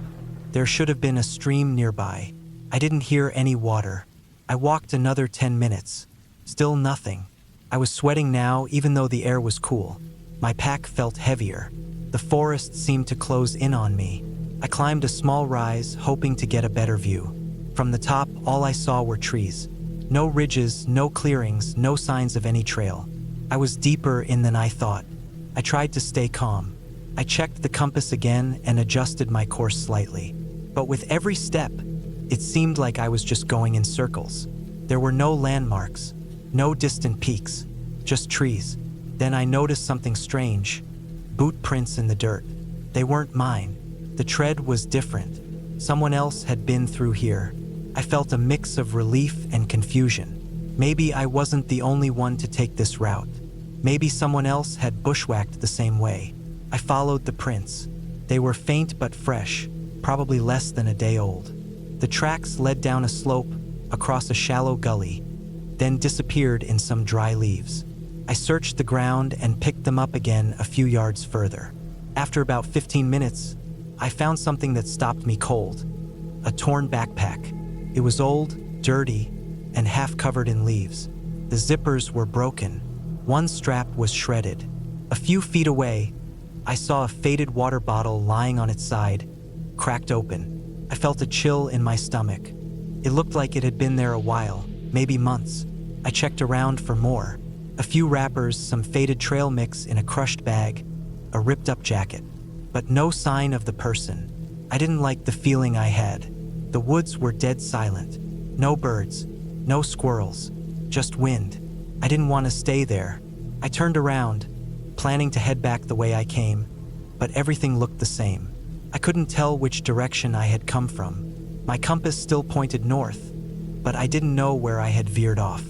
Speaker 1: There should have been a stream nearby. I didn't hear any water. I walked another 10 minutes. Still nothing. I was sweating now, even though the air was cool. My pack felt heavier. The forest seemed to close in on me. I climbed a small rise, hoping to get a better view. From the top, all I saw were trees. No ridges, no clearings, no signs of any trail. I was deeper in than I thought. I tried to stay calm. I checked the compass again and adjusted my course slightly. But with every step, it seemed like I was just going in circles. There were no landmarks, no distant peaks, just trees. Then I noticed something strange. Boot prints in the dirt. They weren't mine. The tread was different. Someone else had been through here. I felt a mix of relief and confusion. Maybe I wasn't the only one to take this route. Maybe someone else had bushwhacked the same way. I followed the prints. They were faint but fresh, probably less than a day old. The tracks led down a slope, across a shallow gully, then disappeared in some dry leaves. I searched the ground and picked them up again a few yards further. After about 15 minutes, I found something that stopped me cold. A torn backpack. It was old, dirty, and half covered in leaves. The zippers were broken. One strap was shredded. A few feet away, I saw a faded water bottle lying on its side, cracked open. I felt a chill in my stomach. It looked like it had been there a while, maybe months. I checked around for more. A few wrappers, some faded trail mix in a crushed bag, a ripped-up jacket. But no sign of the person. I didn't like the feeling I had. The woods were dead silent. No birds, no squirrels, just wind. I didn't want to stay there. I turned around, planning to head back the way I came, but everything looked the same. I couldn't tell which direction I had come from. My compass still pointed north, but I didn't know where I had veered off.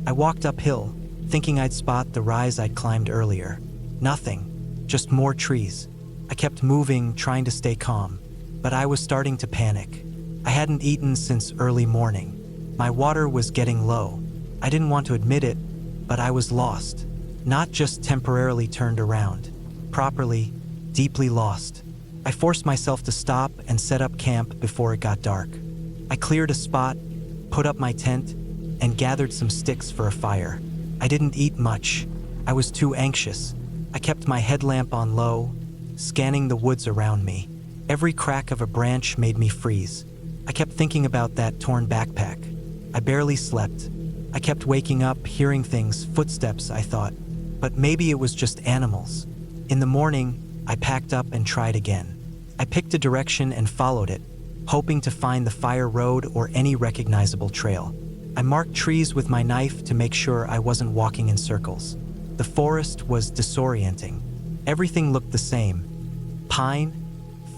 Speaker 1: I walked uphill, thinking I'd spot the rise I'd climbed earlier. Nothing, just more trees. I kept moving, trying to stay calm, but I was starting to panic. I hadn't eaten since early morning. My water was getting low. I didn't want to admit it, but I was lost. Not just temporarily turned around. Properly, deeply lost. I forced myself to stop and set up camp before it got dark. I cleared a spot, put up my tent, and gathered some sticks for a fire. I didn't eat much. I was too anxious. I kept my headlamp on low, scanning the woods around me. Every crack of a branch made me freeze. I kept thinking about that torn backpack. I barely slept. I kept waking up, hearing things, footsteps, I thought. But maybe it was just animals. In the morning, I packed up and tried again. I picked a direction and followed it, hoping to find the fire road or any recognizable trail. I marked trees with my knife to make sure I wasn't walking in circles. The forest was disorienting. Everything looked the same. Pine,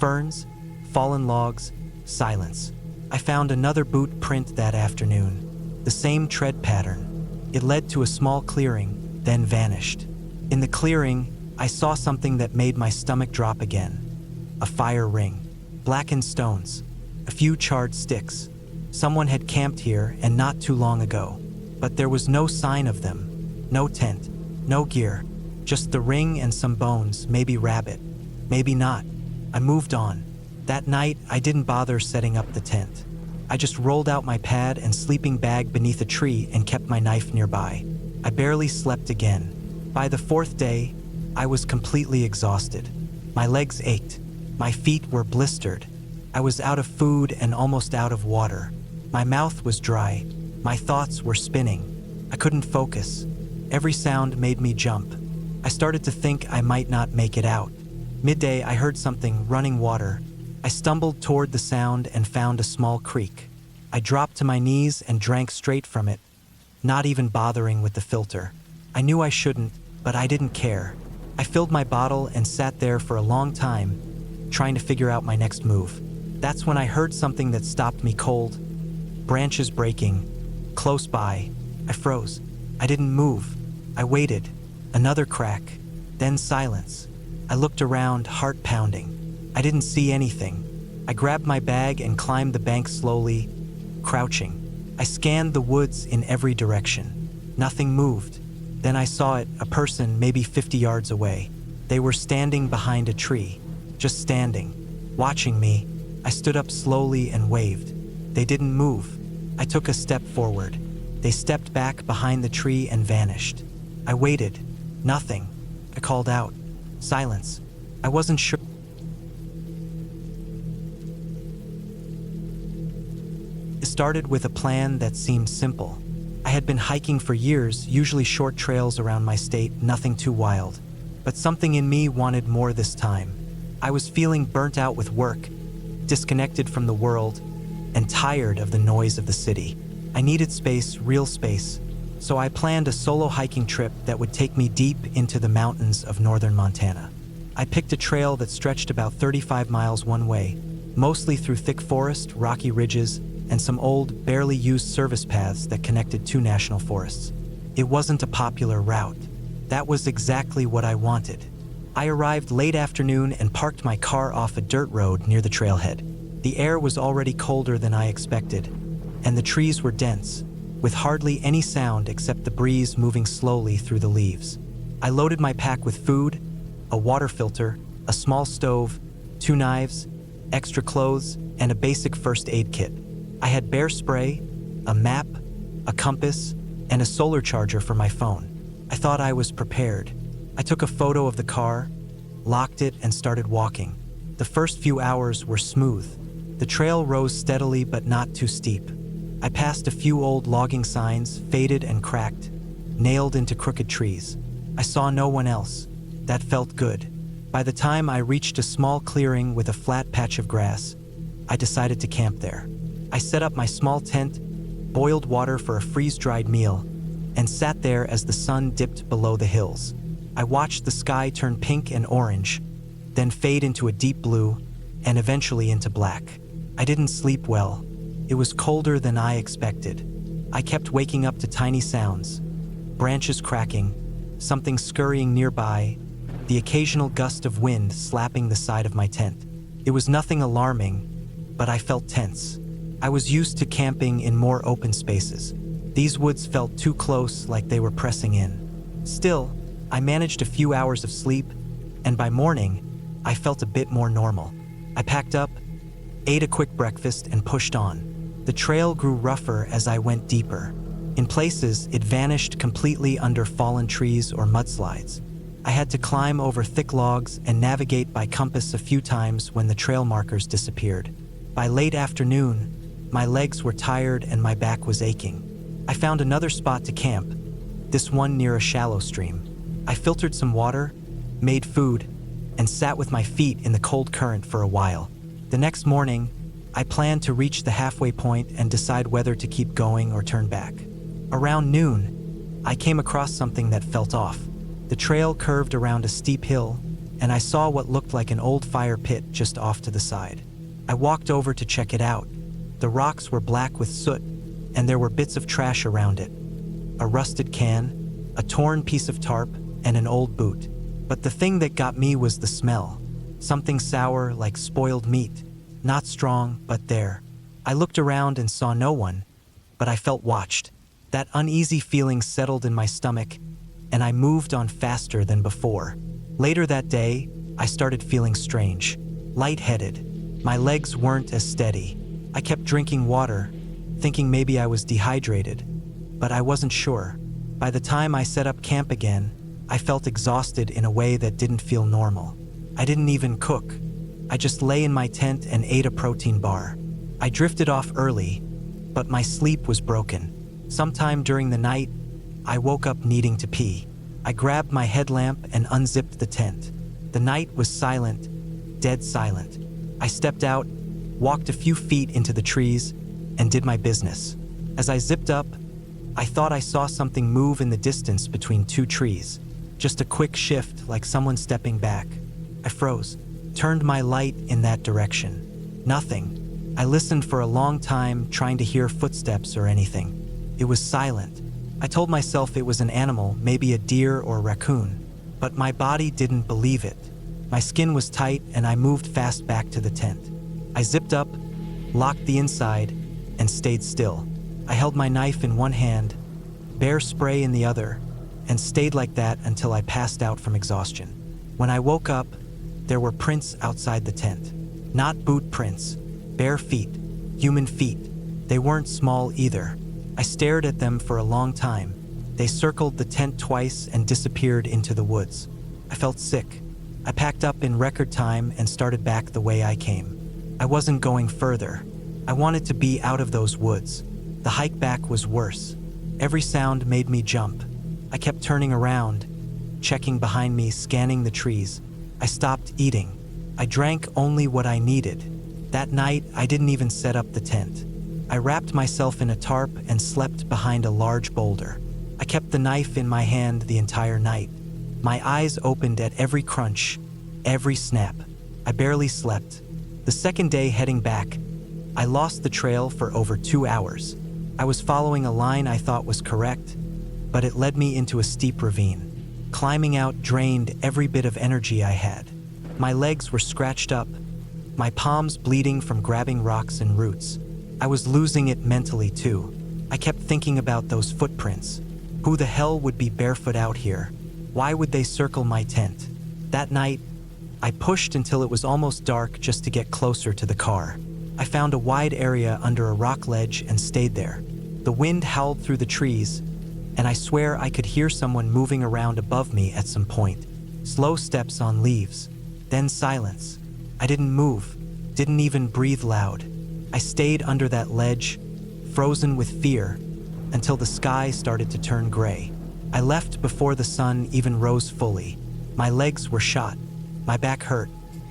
Speaker 1: ferns, fallen logs, silence. I found another boot print that afternoon. The same tread pattern. It led to a small clearing, then vanished. In the clearing, I saw something that made my stomach drop again. A fire ring. Blackened stones. A few charred sticks. Someone had camped here and not too long ago. But there was no sign of them. No tent. No gear. Just the ring and some bones, maybe rabbit. Maybe not. I moved on. That night, I didn't bother setting up the tent. I just rolled out my pad and sleeping bag beneath a tree and kept my knife nearby. I barely slept again. By the fourth day, I was completely exhausted. My legs ached. My feet were blistered. I was out of food and almost out of water. My mouth was dry. My thoughts were spinning. I couldn't focus. Every sound made me jump. I started to think I might not make it out. Midday, I heard something, running water. I stumbled toward the sound and found a small creek. I dropped to my knees and drank straight from it, not even bothering with the filter. I knew I shouldn't, but I didn't care. I filled my bottle and sat there for a long time, trying to figure out my next move. That's when I heard something that stopped me cold. Branches breaking. Close by. I froze. I didn't move. I waited. Another crack. Then silence. I looked around, heart pounding. I didn't see anything. I grabbed my bag and climbed the bank slowly, crouching. I scanned the woods in every direction. Nothing moved. Then I saw it, a person maybe 50 yards away. They were standing behind a tree, just standing, watching me. I stood up slowly and waved. They didn't move. I took a step forward. They stepped back behind the tree and vanished. I waited. Nothing. I called out. Silence. I wasn't sure. It started with a plan that seemed simple. I had been hiking for years, usually short trails around my state, nothing too wild. But something in me wanted more this time. I was feeling burnt out with work, disconnected from the world, and tired of the noise of the city. I needed space, real space, so I planned a solo hiking trip that would take me deep into the mountains of northern Montana. I picked a trail that stretched about 35 miles one way, mostly through thick forest, rocky ridges, and some old, barely used service paths that connected two national forests. It wasn't a popular route. That was exactly what I wanted. I arrived late afternoon and parked my car off a dirt road near the trailhead. The air was already colder than I expected, and the trees were dense, with hardly any sound except the breeze moving slowly through the leaves. I loaded my pack with food, a water filter, a small stove, 2 knives, extra clothes, and a basic first aid kit. I had bear spray, a map, a compass, and a solar charger for my phone. I thought I was prepared. I took a photo of the car, locked it, and started walking. The first few hours were smooth. The trail rose steadily but not too steep. I passed a few old logging signs, faded and cracked, nailed into crooked trees. I saw no one else. That felt good. By the time I reached a small clearing with a flat patch of grass, I decided to camp there. I set up my small tent, boiled water for a freeze-dried meal, and sat there as the sun dipped below the hills. I watched the sky turn pink and orange, then fade into a deep blue, and eventually into black. I didn't sleep well. It was colder than I expected. I kept waking up to tiny sounds, branches cracking, something scurrying nearby, the occasional gust of wind slapping the side of my tent. It was nothing alarming, but I felt tense. I was used to camping in more open spaces. These woods felt too close, like they were pressing in. Still, I managed a few hours of sleep, and by morning, I felt a bit more normal. I packed up, ate a quick breakfast, and pushed on. The trail grew rougher as I went deeper. In places, it vanished completely under fallen trees or mudslides. I had to climb over thick logs and navigate by compass a few times when the trail markers disappeared. By late afternoon, My legs were tired and my back was aching. I found another spot to camp, this one near a shallow stream. I filtered some water, made food, and sat with my feet in the cold current for a while. The next morning, I planned to reach the halfway point and decide whether to keep going or turn back. Around noon, I came across something that felt off. The trail curved around a steep hill, and I saw what looked like an old fire pit just off to the side. I walked over to check it out. The rocks were black with soot, and there were bits of trash around it. A rusted can, a torn piece of tarp, and an old boot. But the thing that got me was the smell. Something sour, like spoiled meat. Not strong, but there. I looked around and saw no one, but I felt watched. That uneasy feeling settled in my stomach, and I moved on faster than before. Later that day, I started feeling strange, lightheaded. My legs weren't as steady. I kept drinking water, thinking maybe I was dehydrated, but I wasn't sure. By the time I set up camp again, I felt exhausted in a way that didn't feel normal. I didn't even cook. I just lay in my tent and ate a protein bar. I drifted off early, but my sleep was broken. Sometime during the night, I woke up needing to pee. I grabbed my headlamp and unzipped the tent. The night was silent, dead silent. I stepped out, walked a few feet into the trees, and did my business. As I zipped up, I thought I saw something move in the distance between two trees. Just a quick shift, like someone stepping back. I froze, turned my light in that direction. Nothing. I listened for a long time, trying to hear footsteps or anything. It was silent. I told myself it was an animal, maybe a deer or raccoon, but my body didn't believe it. My skin was tight and I moved fast back to the tent. I zipped up, locked the inside, and stayed still. I held my knife in one hand, bear spray in the other, and stayed like that until I passed out from exhaustion. When I woke up, there were prints outside the tent. Not boot prints, bare feet, human feet. They weren't small either. I stared at them for a long time. They circled the tent twice and disappeared into the woods. I felt sick. I packed up in record time and started back the way I came. I wasn't going further. I wanted to be out of those woods. The hike back was worse. Every sound made me jump. I kept turning around, checking behind me, scanning the trees. I stopped eating. I drank only what I needed. That night, I didn't even set up the tent. I wrapped myself in a tarp and slept behind a large boulder. I kept the knife in my hand the entire night. My eyes opened at every crunch, every snap. I barely slept. The second day heading back, I lost the trail for over 2 hours. I was following a line I thought was correct, but it led me into a steep ravine. Climbing out drained every bit of energy I had. My legs were scratched up, my palms bleeding from grabbing rocks and roots. I was losing it mentally too. I kept thinking about those footprints. Who the hell would be barefoot out here? Why would they circle my tent? That night, I pushed until it was almost dark just to get closer to the car. I found a wide area under a rock ledge and stayed there. The wind howled through the trees, and I swear I could hear someone moving around above me at some point. Slow steps on leaves, then silence. I didn't move, didn't even breathe loud. I stayed under that ledge, frozen with fear, until the sky started to turn gray. I left before the sun even rose fully. My legs were shot. My back hurt.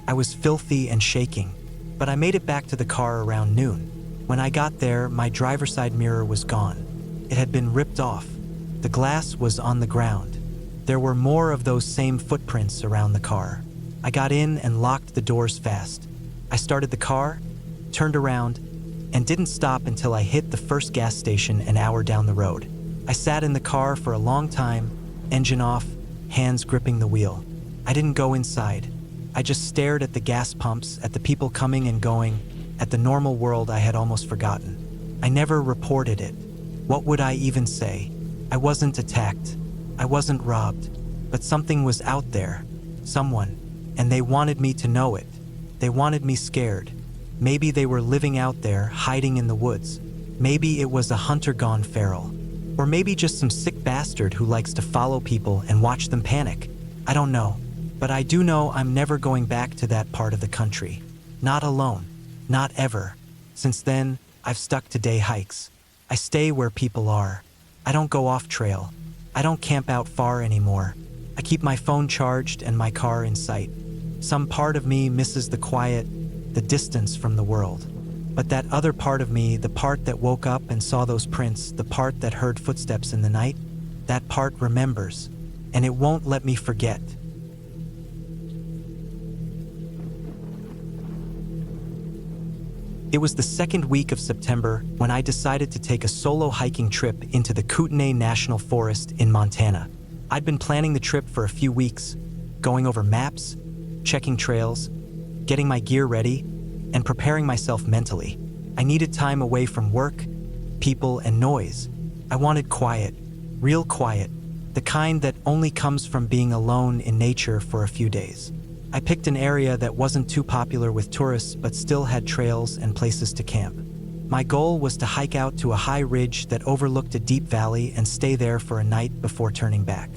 Speaker 1: I was filthy and shaking, but I made it back to the car around noon. When I got there, my driver's side mirror was gone. It had been ripped off. The glass was on the ground. There were more of those same footprints around the car. I got in and locked the doors fast. I started the car, turned around, and didn't stop until I hit the first gas station an hour down the road. I sat in the car for a long time, engine off, hands gripping the wheel. I didn't go inside. I just stared at the gas pumps, at the people coming and going, at the normal world I had almost forgotten. I never reported it. What would I even say? I wasn't attacked. I wasn't robbed. But something was out there. Someone. And they wanted me to know it. They wanted me scared. Maybe they were living out there, hiding in the woods. Maybe it was a hunter gone feral. Or maybe just some sick bastard who likes to follow people and watch them panic. I don't know. But I do know I'm never going back to that part of the country. Not alone. Not ever. Since then, I've stuck to day hikes. I stay where people are. I don't go off trail. I don't camp out far anymore. I keep my phone charged and my car in sight. Some part of me misses the quiet, the distance from the world. But that other part of me, the part that woke up and saw those prints, the part that heard footsteps in the night, that part remembers, and it won't let me forget. It was the second week of September when I decided to take a solo hiking trip into the Kootenai National Forest in Montana. I'd been planning the trip for a few weeks, going over maps, checking trails, getting my gear ready, and preparing myself mentally. I needed time away from work, people, and noise. I wanted quiet, real quiet, the kind that only comes from being alone in nature for a few days. I picked an area that wasn't too popular with tourists but still had trails and places to camp. My goal was to hike out to a high ridge that overlooked a deep valley and stay there for a night before turning back.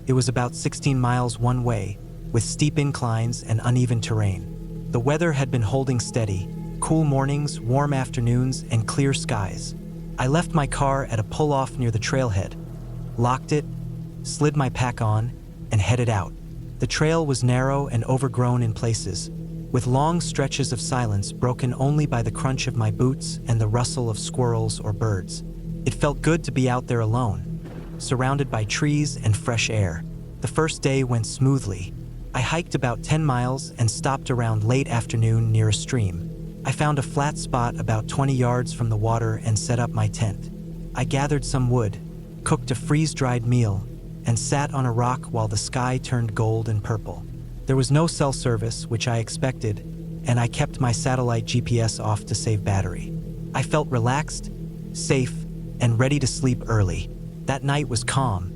Speaker 1: It was about 16 miles one way, with steep inclines and uneven terrain. The weather had been holding steady, cool mornings, warm afternoons, and clear skies. I left my car at a pull-off near the trailhead, locked it, slid my pack on, and headed out. The trail was narrow and overgrown in places, with long stretches of silence broken only by the crunch of my boots and the rustle of squirrels or birds. It felt good to be out there alone, surrounded by trees and fresh air. The first day went smoothly. I hiked about 10 miles and stopped around late afternoon near a stream. I found a flat spot about 20 yards from the water and set up my tent. I gathered some wood, cooked a freeze-dried meal, and sat on a rock while the sky turned gold and purple. There was no cell service, which I expected, and I kept my satellite GPS off to save battery. I felt relaxed, safe, and ready to sleep early. That night was calm,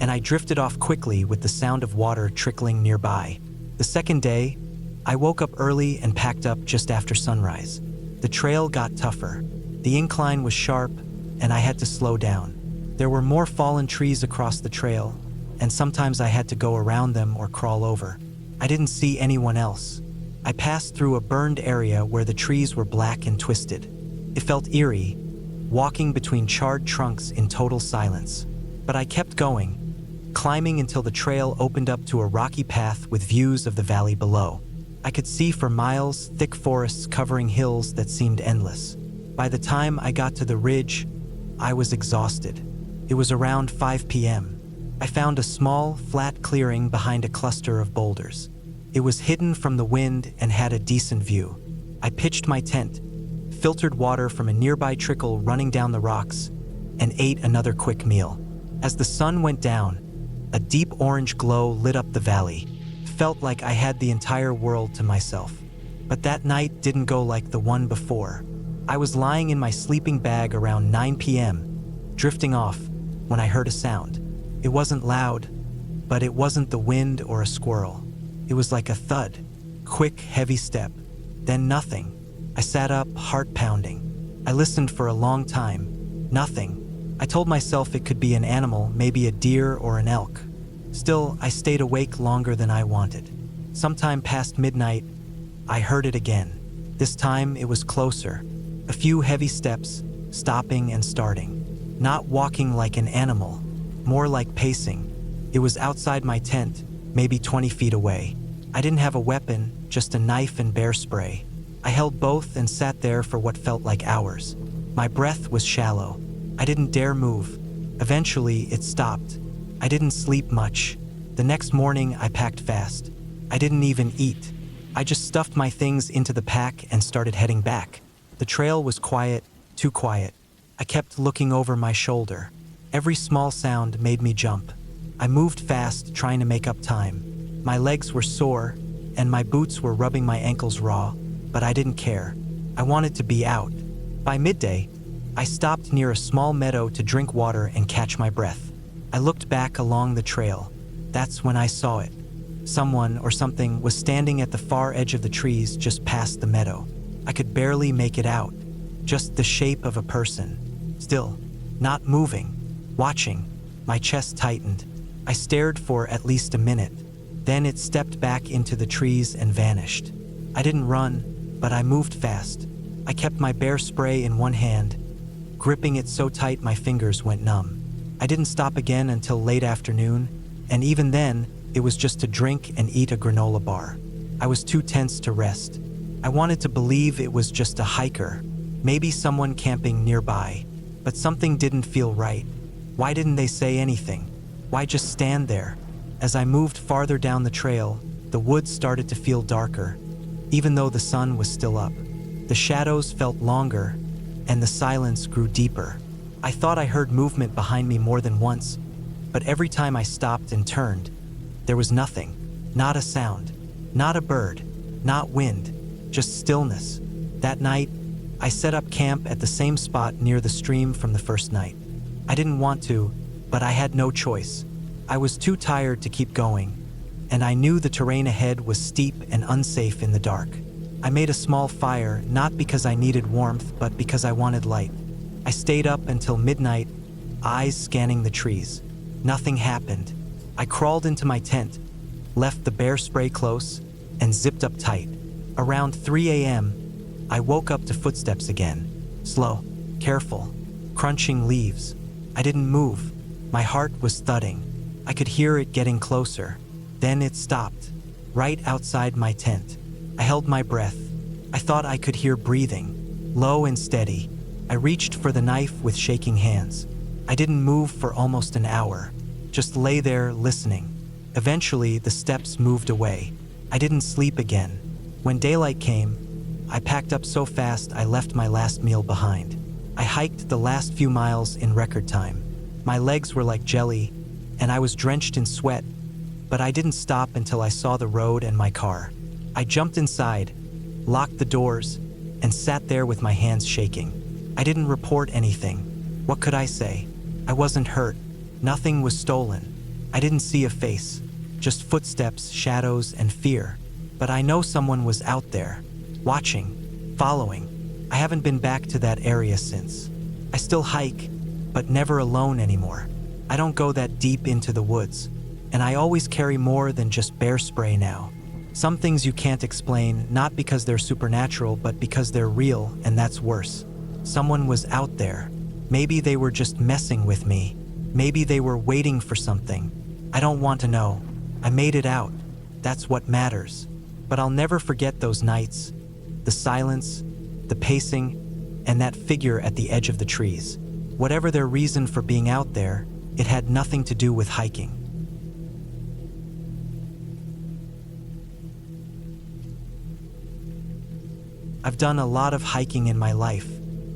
Speaker 1: and I drifted off quickly with the sound of water trickling nearby. The second day, I woke up early and packed up just after sunrise. The trail got tougher. The incline was sharp, and I had to slow down. There were more fallen trees across the trail, and sometimes I had to go around them or crawl over. I didn't see anyone else. I passed through a burned area where the trees were black and twisted. It felt eerie, walking between charred trunks in total silence. But I kept going, climbing until the trail opened up to a rocky path with views of the valley below. I could see for miles thick forests covering hills that seemed endless. By the time I got to the ridge, I was exhausted. It was around 5 p.m. I found a small, flat clearing behind a cluster of boulders. It was hidden from the wind and had a decent view. I pitched my tent, filtered water from a nearby trickle running down the rocks, and ate another quick meal. As the sun went down, a deep orange glow lit up the valley. Felt like I had the entire world to myself. But that night didn't go like the one before. I was lying in my sleeping bag around 9 p.m., drifting off, when I heard a sound. It wasn't loud, but it wasn't the wind or a squirrel. It was like a thud, quick, heavy step, then nothing. I sat up, heart pounding. I listened for a long time. Nothing. I told myself it could be an animal, maybe a deer or an elk. Still, I stayed awake longer than I wanted. Sometime past midnight, I heard it again. This time it was closer. A few heavy steps, stopping and starting. Not walking like an animal, more like pacing. It was outside my tent, maybe 20 feet away. I didn't have a weapon, just a knife and bear spray. I held both and sat there for what felt like hours. My breath was shallow. I didn't dare move. Eventually, it stopped. I didn't sleep much. The next morning, I packed fast. I didn't even eat. I just stuffed my things into the pack and started heading back. The trail was quiet, too quiet. I kept looking over my shoulder. Every small sound made me jump. I moved fast, trying to make up time. My legs were sore, and my boots were rubbing my ankles raw, but I didn't care. I wanted to be out. By midday, I stopped near a small meadow to drink water and catch my breath. I looked back along the trail. That's when I saw it. Someone or something was standing at the far edge of the trees just past the meadow. I could barely make it out. Just the shape of a person. Still, not moving, watching. My chest tightened. I stared for at least a minute. Then it stepped back into the trees and vanished. I didn't run, but I moved fast. I kept my bear spray in one hand, gripping it so tight my fingers went numb. I didn't stop again until late afternoon, and even then, it was just to drink and eat a granola bar. I was too tense to rest. I wanted to believe it was just a hiker, maybe someone camping nearby, but something didn't feel right. Why didn't they say anything? Why just stand there? As I moved farther down the trail, the woods started to feel darker, even though the sun was still up. The shadows felt longer, and the silence grew deeper. I thought I heard movement behind me more than once, but every time I stopped and turned, there was nothing. Not a sound, not a bird, not wind, just stillness. That night, I set up camp at the same spot near the stream from the first night. I didn't want to, but I had no choice. I was too tired to keep going, and I knew the terrain ahead was steep and unsafe in the dark. I made a small fire, not because I needed warmth, but because I wanted light. I stayed up until midnight, eyes scanning the trees. Nothing happened. I crawled into my tent, left the bear spray close, and zipped up tight. Around 3 a.m., I woke up to footsteps again. Slow, careful, crunching leaves. I didn't move. My heart was thudding. I could hear it getting closer. Then it stopped, right outside my tent. I held my breath. I thought I could hear breathing, low and steady. I reached for the knife with shaking hands. I didn't move for almost an hour, just lay there listening. Eventually, the steps moved away. I didn't sleep again. When daylight came, I packed up so fast I left my last meal behind. I hiked the last few miles in record time. My legs were like jelly, and I was drenched in sweat, but I didn't stop until I saw the road and my car. I jumped inside, locked the doors, and sat there with my hands shaking. I didn't report anything. What could I say? I wasn't hurt. Nothing was stolen. I didn't see a face, just footsteps, shadows, and fear. But I know someone was out there, watching, following. I haven't been back to that area since. I still hike, but never alone anymore. I don't go that deep into the woods, and I always carry more than just bear spray now. Some things you can't explain, not because they're supernatural, but because they're real, and that's worse. Someone was out there. Maybe they were just messing with me. Maybe they were waiting for something. I don't want to know. I made it out. That's what matters. But I'll never forget those nights. The silence, the pacing, and that figure at the edge of the trees. Whatever their reason for being out there, it had nothing to do with hiking. I've done a lot of hiking in my life.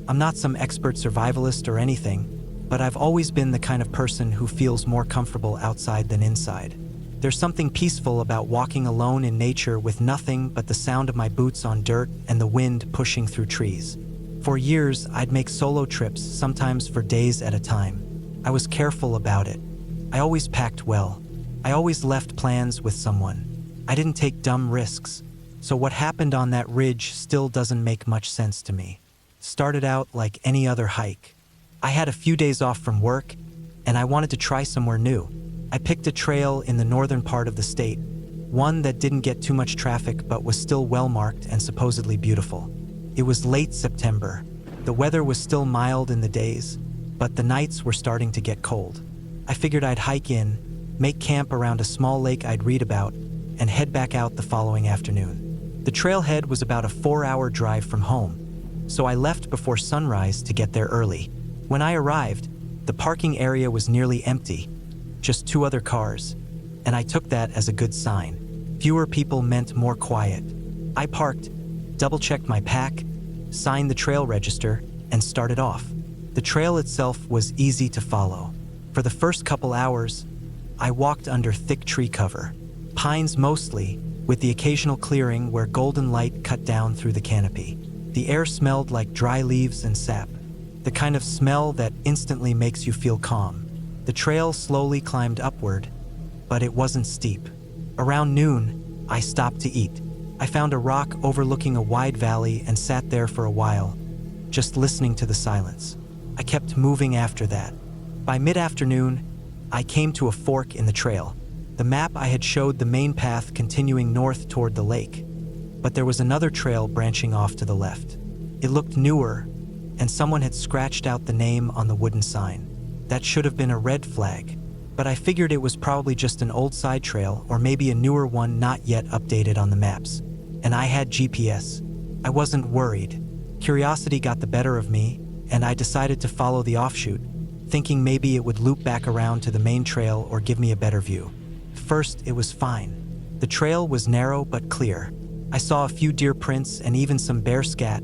Speaker 1: I'm not some expert survivalist or anything, but I've always been the kind of person who feels more comfortable outside than inside. There's something peaceful about walking alone in nature with nothing but the sound of my boots on dirt and the wind pushing through trees. For years, I'd make solo trips, sometimes for days at a time. I was careful about it. I always packed well. I always left plans with someone. I didn't take dumb risks. So what happened on that ridge still doesn't make much sense to me. Started out like any other hike. I had a few days off from work, and I wanted to try somewhere new. I picked a trail in the northern part of the state, one that didn't get too much traffic but was still well-marked and supposedly beautiful. It was late September. The weather was still mild in the days, but the nights were starting to get cold. I figured I'd hike in, make camp around a small lake I'd read about, and head back out the following afternoon. The trailhead was about a 4-hour drive from home, so I left before sunrise to get there early. When I arrived, the parking area was nearly empty, just 2 other cars, and I took that as a good sign. Fewer people meant more quiet. I parked, double-checked my pack, signed the trail register, and started off. The trail itself was easy to follow. For the first couple hours, I walked under thick tree cover, pines mostly, with the occasional clearing where golden light cut down through the canopy. The air smelled like dry leaves and sap, the kind of smell that instantly makes you feel calm. The trail slowly climbed upward, but it wasn't steep. Around noon, I stopped to eat. I found a rock overlooking a wide valley and sat there for a while, just listening to the silence. I kept moving after that. By mid-afternoon, I came to a fork in the trail. The map I had showed the main path continuing north toward the lake, but there was another trail branching off to the left. It looked newer, and someone had scratched out the name on the wooden sign. That should have been a red flag, but I figured it was probably just an old side trail or maybe a newer one not yet updated on the maps. And I had GPS. I wasn't worried. Curiosity got the better of me, and I decided to follow the offshoot, thinking maybe it would loop back around to the main trail or give me a better view. First, it was fine. The trail was narrow but clear. I saw a few deer prints and even some bear scat,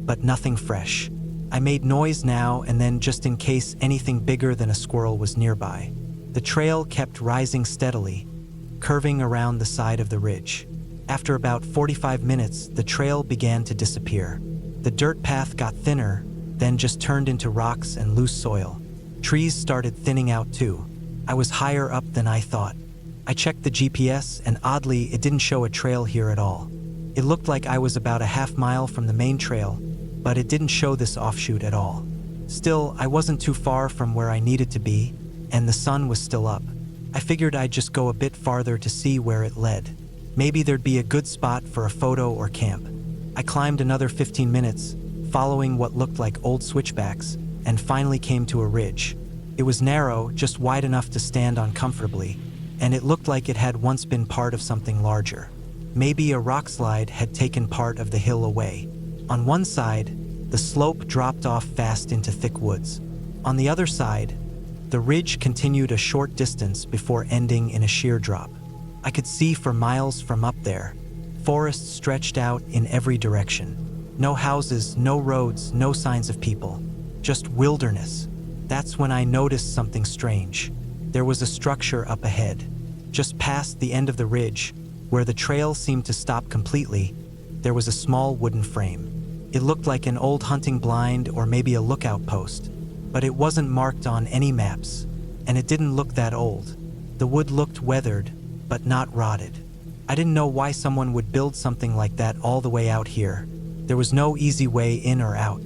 Speaker 1: but nothing fresh. I made noise now and then just in case anything bigger than a squirrel was nearby. The trail kept rising steadily, curving around the side of the ridge. After about 45 minutes, the trail began to disappear. The dirt path got thinner, then just turned into rocks and loose soil. Trees started thinning out too. I was higher up than I thought. I checked the GPS and oddly, it didn't show a trail here at all. It looked like I was about a half-mile from the main trail, but it didn't show this offshoot at all. Still, I wasn't too far from where I needed to be, and the sun was still up. I figured I'd just go a bit farther to see where it led. Maybe there'd be a good spot for a photo or camp. I climbed another 15 minutes, following what looked like old switchbacks, and finally came to a ridge. It was narrow, just wide enough to stand on comfortably, and it looked like it had once been part of something larger. Maybe a rock slide had taken part of the hill away. On one side, the slope dropped off fast into thick woods. On the other side, the ridge continued a short distance before ending in a sheer drop. I could see for miles from up there. Forests stretched out in every direction. No houses, no roads, no signs of people. Just wilderness. That's when I noticed something strange. There was a structure up ahead. Just past the end of the ridge, where the trail seemed to stop completely, there was a small wooden frame. It looked like an old hunting blind or maybe a lookout post, but it wasn't marked on any maps, and it didn't look that old. The wood looked weathered, but not rotted. I didn't know why someone would build something like that all the way out here. There was no easy way in or out,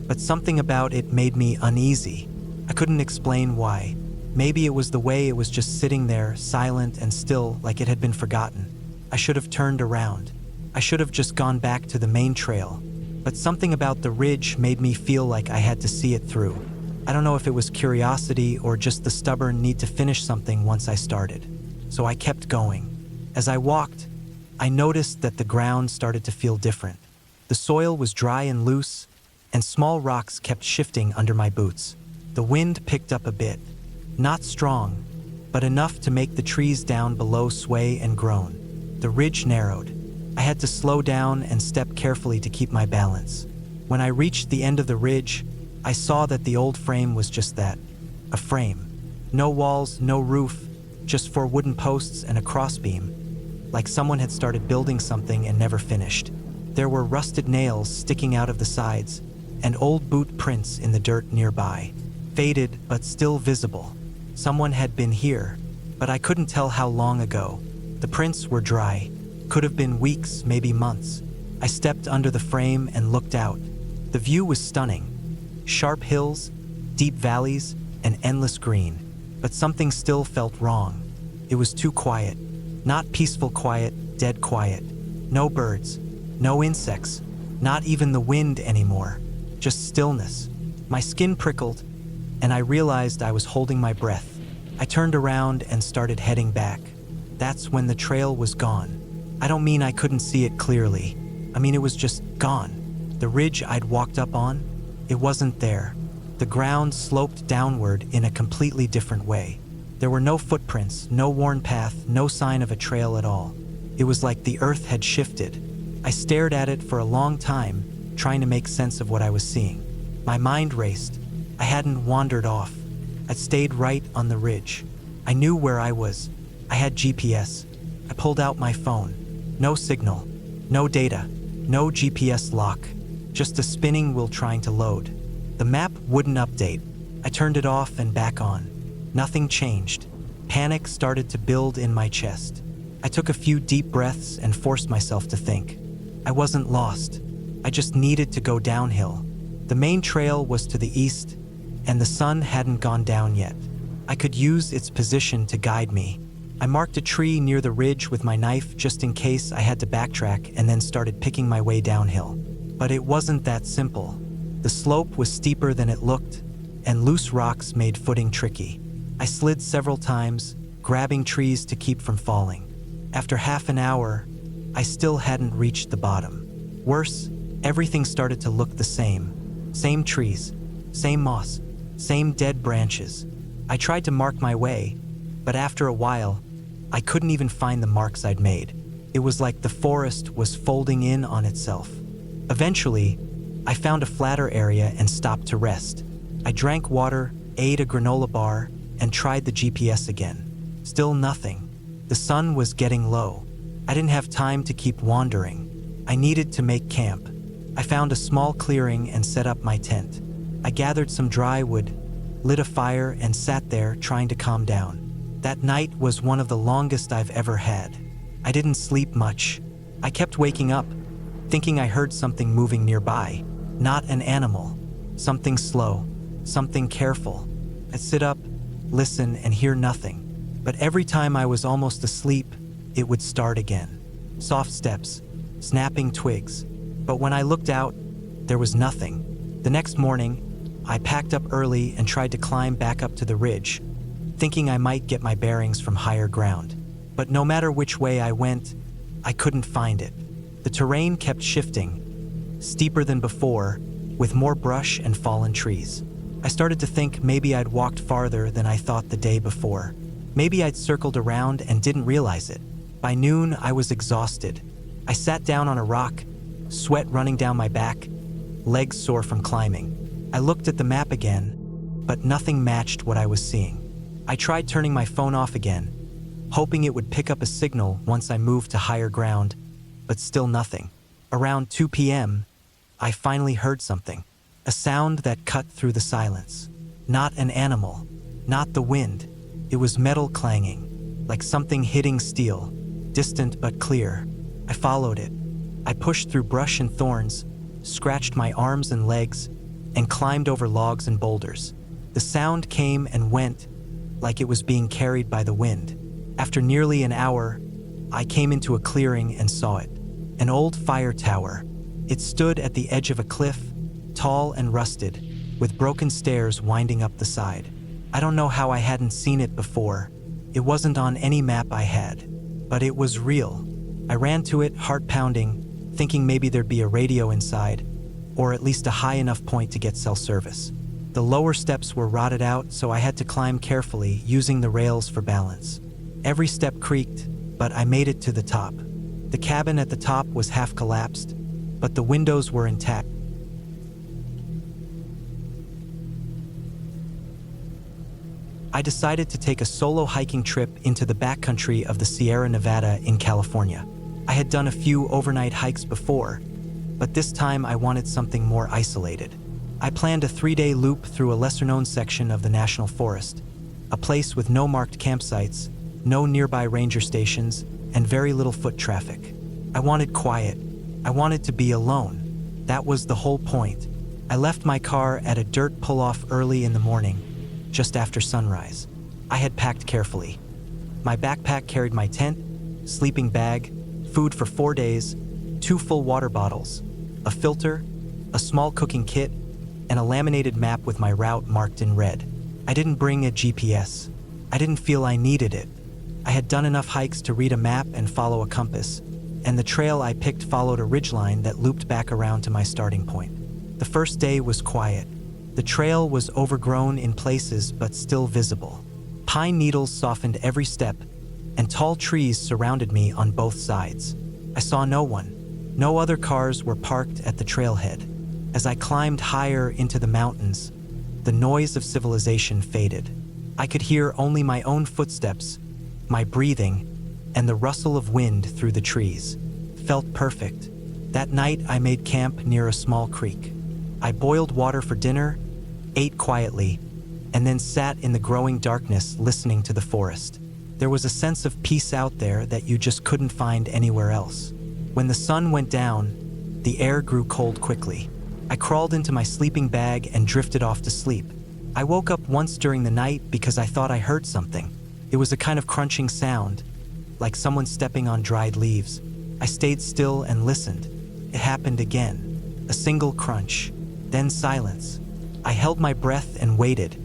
Speaker 1: but something about it made me uneasy. I couldn't explain why. Maybe it was the way it was just sitting there, silent and still, like it had been forgotten. I should have turned around. I should have just gone back to the main trail. But something about the ridge made me feel like I had to see it through. I don't know if it was curiosity or just the stubborn need to finish something once I started. So I kept going. As I walked, I noticed that the ground started to feel different. The soil was dry and loose, and small rocks kept shifting under my boots. The wind picked up a bit. Not strong, but enough to make the trees down below sway and groan. The ridge narrowed. I had to slow down and step carefully to keep my balance. When I reached the end of the ridge, I saw that the old frame was just that, a frame. No walls, no roof, just 4 wooden posts and a crossbeam, like someone had started building something and never finished. There were rusted nails sticking out of the sides, and old boot prints in the dirt nearby, faded but still visible. Someone had been here, but I couldn't tell how long ago. The prints were dry, could have been weeks, maybe months. I stepped under the frame and looked out. The view was stunning. Sharp hills, deep valleys, and endless green. But something still felt wrong. It was too quiet. Not peaceful quiet, dead quiet. No birds, no insects, not even the wind anymore. Just stillness. My skin prickled, and I realized I was holding my breath. I turned around and started heading back. That's when the trail was gone. I don't mean I couldn't see it clearly. I mean it was just gone. The ridge I'd walked up on, it wasn't there. The ground sloped downward in a completely different way. There were no footprints, no worn path, no sign of a trail at all. It was like the earth had shifted. I stared at it for a long time, trying to make sense of what I was seeing. My mind raced. I hadn't wandered off. I'd stayed right on the ridge. I knew where I was. I had GPS. I pulled out my phone. No signal, no data, no GPS lock, just a spinning wheel trying to load. The map wouldn't update. I turned it off and back on. Nothing changed. Panic started to build in my chest. I took a few deep breaths and forced myself to think. I wasn't lost. I just needed to go downhill. The main trail was to the east, and the sun hadn't gone down yet. I could use its position to guide me. I marked a tree near the ridge with my knife just in case I had to backtrack and then started picking my way downhill. But it wasn't that simple. The slope was steeper than it looked, and loose rocks made footing tricky. I slid several times, grabbing trees to keep from falling. After half an hour, I still hadn't reached the bottom. Worse, everything started to look the same. Same trees, same moss, same dead branches. I tried to mark my way, but after a while, I couldn't even find the marks I'd made. It was like the forest was folding in on itself. Eventually, I found a flatter area and stopped to rest. I drank water, ate a granola bar, and tried the GPS again. Still nothing. The sun was getting low. I didn't have time to keep wandering. I needed to make camp. I found a small clearing and set up my tent. I gathered some dry wood, lit a fire, and sat there trying to calm down. That night was one of the longest I've ever had. I didn't sleep much. I kept waking up, thinking I heard something moving nearby. Not an animal. Something slow, something careful. I'd sit up, listen, and hear nothing. But every time I was almost asleep, it would start again. Soft steps, snapping twigs. But when I looked out, there was nothing. The next morning, I packed up early and tried to climb back up to the ridge, thinking I might get my bearings from higher ground. But no matter which way I went, I couldn't find it. The terrain kept shifting, steeper than before, with more brush and fallen trees. I started to think maybe I'd walked farther than I thought the day before. Maybe I'd circled around and didn't realize it. By noon, I was exhausted. I sat down on a rock, sweat running down my back, legs sore from climbing. I looked at the map again, but nothing matched what I was seeing. I tried turning my phone off again, hoping it would pick up a signal once I moved to higher ground, but still nothing. Around 2 p.m., I finally heard something, a sound that cut through the silence. Not an animal, not the wind. It was metal clanging, like something hitting steel, distant but clear. I followed it. I pushed through brush and thorns, scratched my arms and legs, and climbed over logs and boulders. The sound came and went, like it was being carried by the wind. After nearly an hour, I came into a clearing and saw it. An old fire tower. It stood at the edge of a cliff, tall and rusted, with broken stairs winding up the side. I don't know how I hadn't seen it before. It wasn't on any map I had, but it was real. I ran to it, heart pounding, thinking maybe there'd be a radio inside, or at least a high enough point to get cell service. The lower steps were rotted out, so I had to climb carefully, using the rails for balance. Every step creaked, but I made it to the top. The cabin at the top was half collapsed, but the windows were intact. I decided to take a solo hiking trip into the backcountry of the Sierra Nevada in California. I had done a few overnight hikes before, but this time I wanted something more isolated. I planned a 3-day loop through a lesser-known section of the national forest, a place with no marked campsites, no nearby ranger stations, and very little foot traffic. I wanted quiet. I wanted to be alone. That was the whole point. I left my car at a dirt pull-off early in the morning, just after sunrise. I had packed carefully. My backpack carried my tent, sleeping bag, food for 4 days, 2 full water bottles, a filter, a small cooking kit, and a laminated map with my route marked in red. I didn't bring a GPS. I didn't feel I needed it. I had done enough hikes to read a map and follow a compass, and the trail I picked followed a ridgeline that looped back around to my starting point. The first day was quiet. The trail was overgrown in places but still visible. Pine needles softened every step, and tall trees surrounded me on both sides. I saw no one. No other cars were parked at the trailhead. As I climbed higher into the mountains, the noise of civilization faded. I could hear only my own footsteps, my breathing, and the rustle of wind through the trees. Felt perfect. That night I made camp near a small creek. I boiled water for dinner, ate quietly, and then sat in the growing darkness listening to the forest. There was a sense of peace out there that you just couldn't find anywhere else. When the sun went down, the air grew cold quickly. I crawled into my sleeping bag and drifted off to sleep. I woke up once during the night because I thought I heard something. It was a kind of crunching sound, like someone stepping on dried leaves. I stayed still and listened. It happened again. A single crunch, then silence. I held my breath and waited,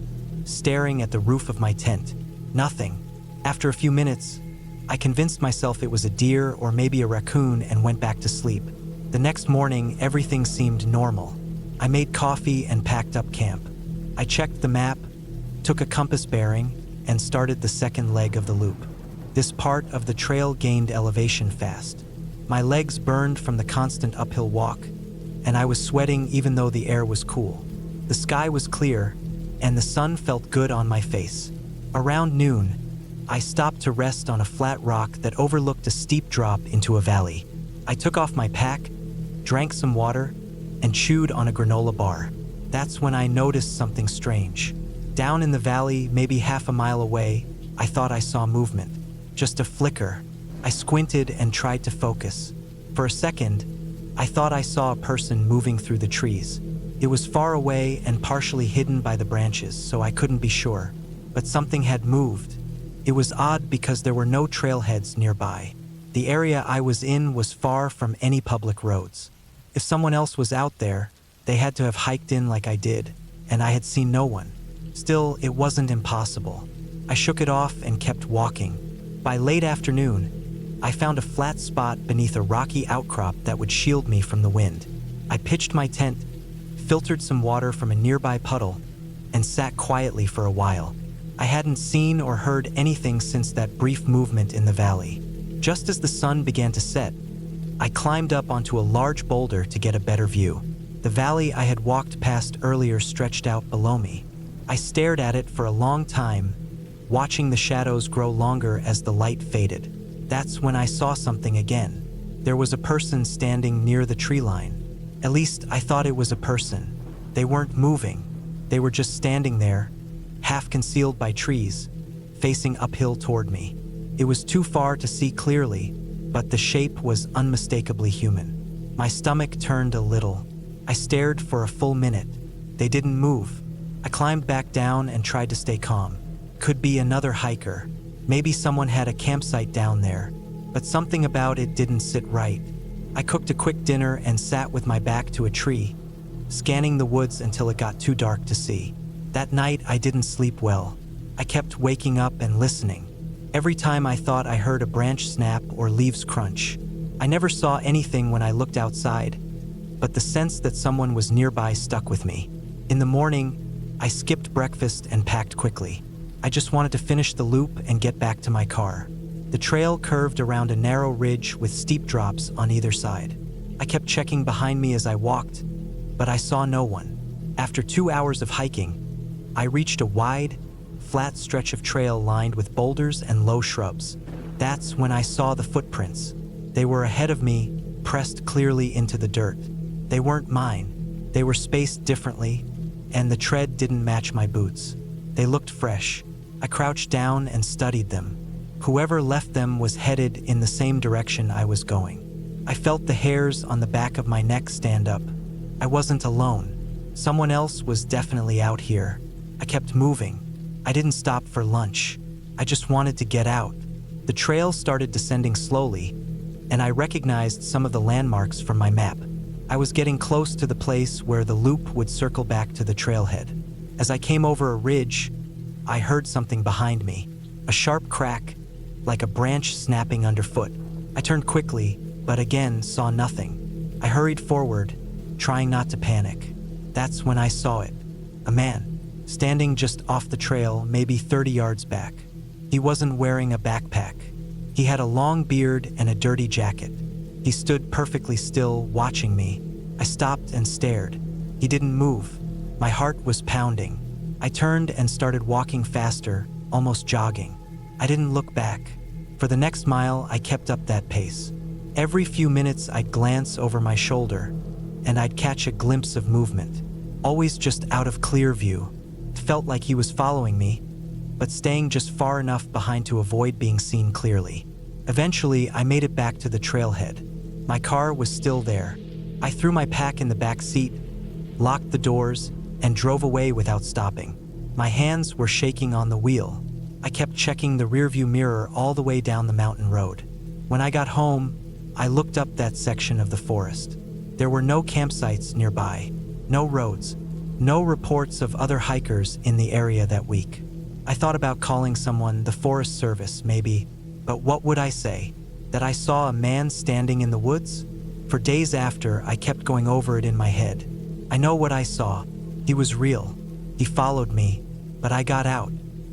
Speaker 1: staring at the roof of my tent. Nothing. After a few minutes, I convinced myself it was a deer or maybe a raccoon and went back to sleep. The next morning, everything seemed normal. I made coffee and packed up camp. I checked the map, took a compass bearing, and started the second leg of the loop. This part of the trail gained elevation fast. My legs burned from the constant uphill walk, and I was sweating even though the air was cool. The sky was clear, and the sun felt good on my face. Around noon, I stopped to rest on a flat rock that overlooked a steep drop into a valley. I took off my pack, drank some water, and chewed on a granola bar. That's when I noticed something strange. Down in the valley, maybe half a mile away, I thought I saw movement. Just a flicker. I squinted and tried to focus. For a second, I thought I saw a person moving through the trees. It was far away and partially hidden by the branches, so I couldn't be sure. But something had moved. It was odd because there were no trailheads nearby. The area I was in was far from any public roads. If someone else was out there, they had to have hiked in like I did, and I had seen no one. Still, it wasn't impossible. I shook it off and kept walking. By late afternoon, I found a flat spot beneath a rocky outcrop that would shield me from the wind. I pitched my tent, filtered some water from a nearby puddle, and sat quietly for a while. I hadn't seen or heard anything since that brief movement in the valley. Just as the sun began to set, I climbed up onto a large boulder to get a better view. The valley I had walked past earlier stretched out below me. I stared at it for a long time, watching the shadows grow longer as the light faded. That's when I saw something again. There was a person standing near the tree line. At least I thought it was a person. They weren't moving. They were just standing there, half concealed by trees, facing uphill toward me. It was too far to see clearly, but the shape was unmistakably human. My stomach turned a little. I stared for a full minute. They didn't move. I climbed back down and tried to stay calm. Could be another hiker. Maybe someone had a campsite down there, but something about it didn't sit right. I cooked a quick dinner and sat with my back to a tree, scanning the woods until it got too dark to see. That night, I didn't sleep well. I kept waking up and listening. Every time I thought I heard a branch snap or leaves crunch. I never saw anything when I looked outside, but the sense that someone was nearby stuck with me. In the morning, I skipped breakfast and packed quickly. I just wanted to finish the loop and get back to my car. The trail curved around a narrow ridge with steep drops on either side. I kept checking behind me as I walked, but I saw no one. After 2 hours of hiking, I reached a wide, flat stretch of trail lined with boulders and low shrubs. That's when I saw the footprints. They were ahead of me, pressed clearly into the dirt. They weren't mine. They were spaced differently, and the tread didn't match my boots. They looked fresh. I crouched down and studied them. Whoever left them was headed in the same direction I was going. I felt the hairs on the back of my neck stand up. I wasn't alone. Someone else was definitely out here. I kept moving. I didn't stop for lunch. I just wanted to get out. The trail started descending slowly, and I recognized some of the landmarks from my map. I was getting close to the place where the loop would circle back to the trailhead. As I came over a ridge, I heard something behind me. A sharp crack, like a branch snapping underfoot. I turned quickly, but again saw nothing. I hurried forward, trying not to panic. That's when I saw it. A man, standing just off the trail, maybe 30 yards back. He wasn't wearing a backpack. He had a long beard and a dirty jacket. He stood perfectly still, watching me. I stopped and stared. He didn't move. My heart was pounding. I turned and started walking faster, almost jogging. I didn't look back. For the next mile, I kept up that pace. Every few minutes, I'd glance over my shoulder, and I'd catch a glimpse of movement, always just out of clear view. It felt like he was following me, but staying just far enough behind to avoid being seen clearly. Eventually, I made it back to the trailhead. My car was still there. I threw my pack in the back seat, locked the doors, and drove away without stopping. My hands were shaking on the wheel. I kept checking the rearview mirror all the way down the mountain road. When I got home, I looked up that section of the forest. There were no campsites nearby, no roads, no reports of other hikers in the area that week. I thought about calling someone, the Forest Service maybe, but what would I say? That I saw a man standing in the woods? For days after, I kept going over it in my head. I know what I saw. He was real. He followed me, but I got out.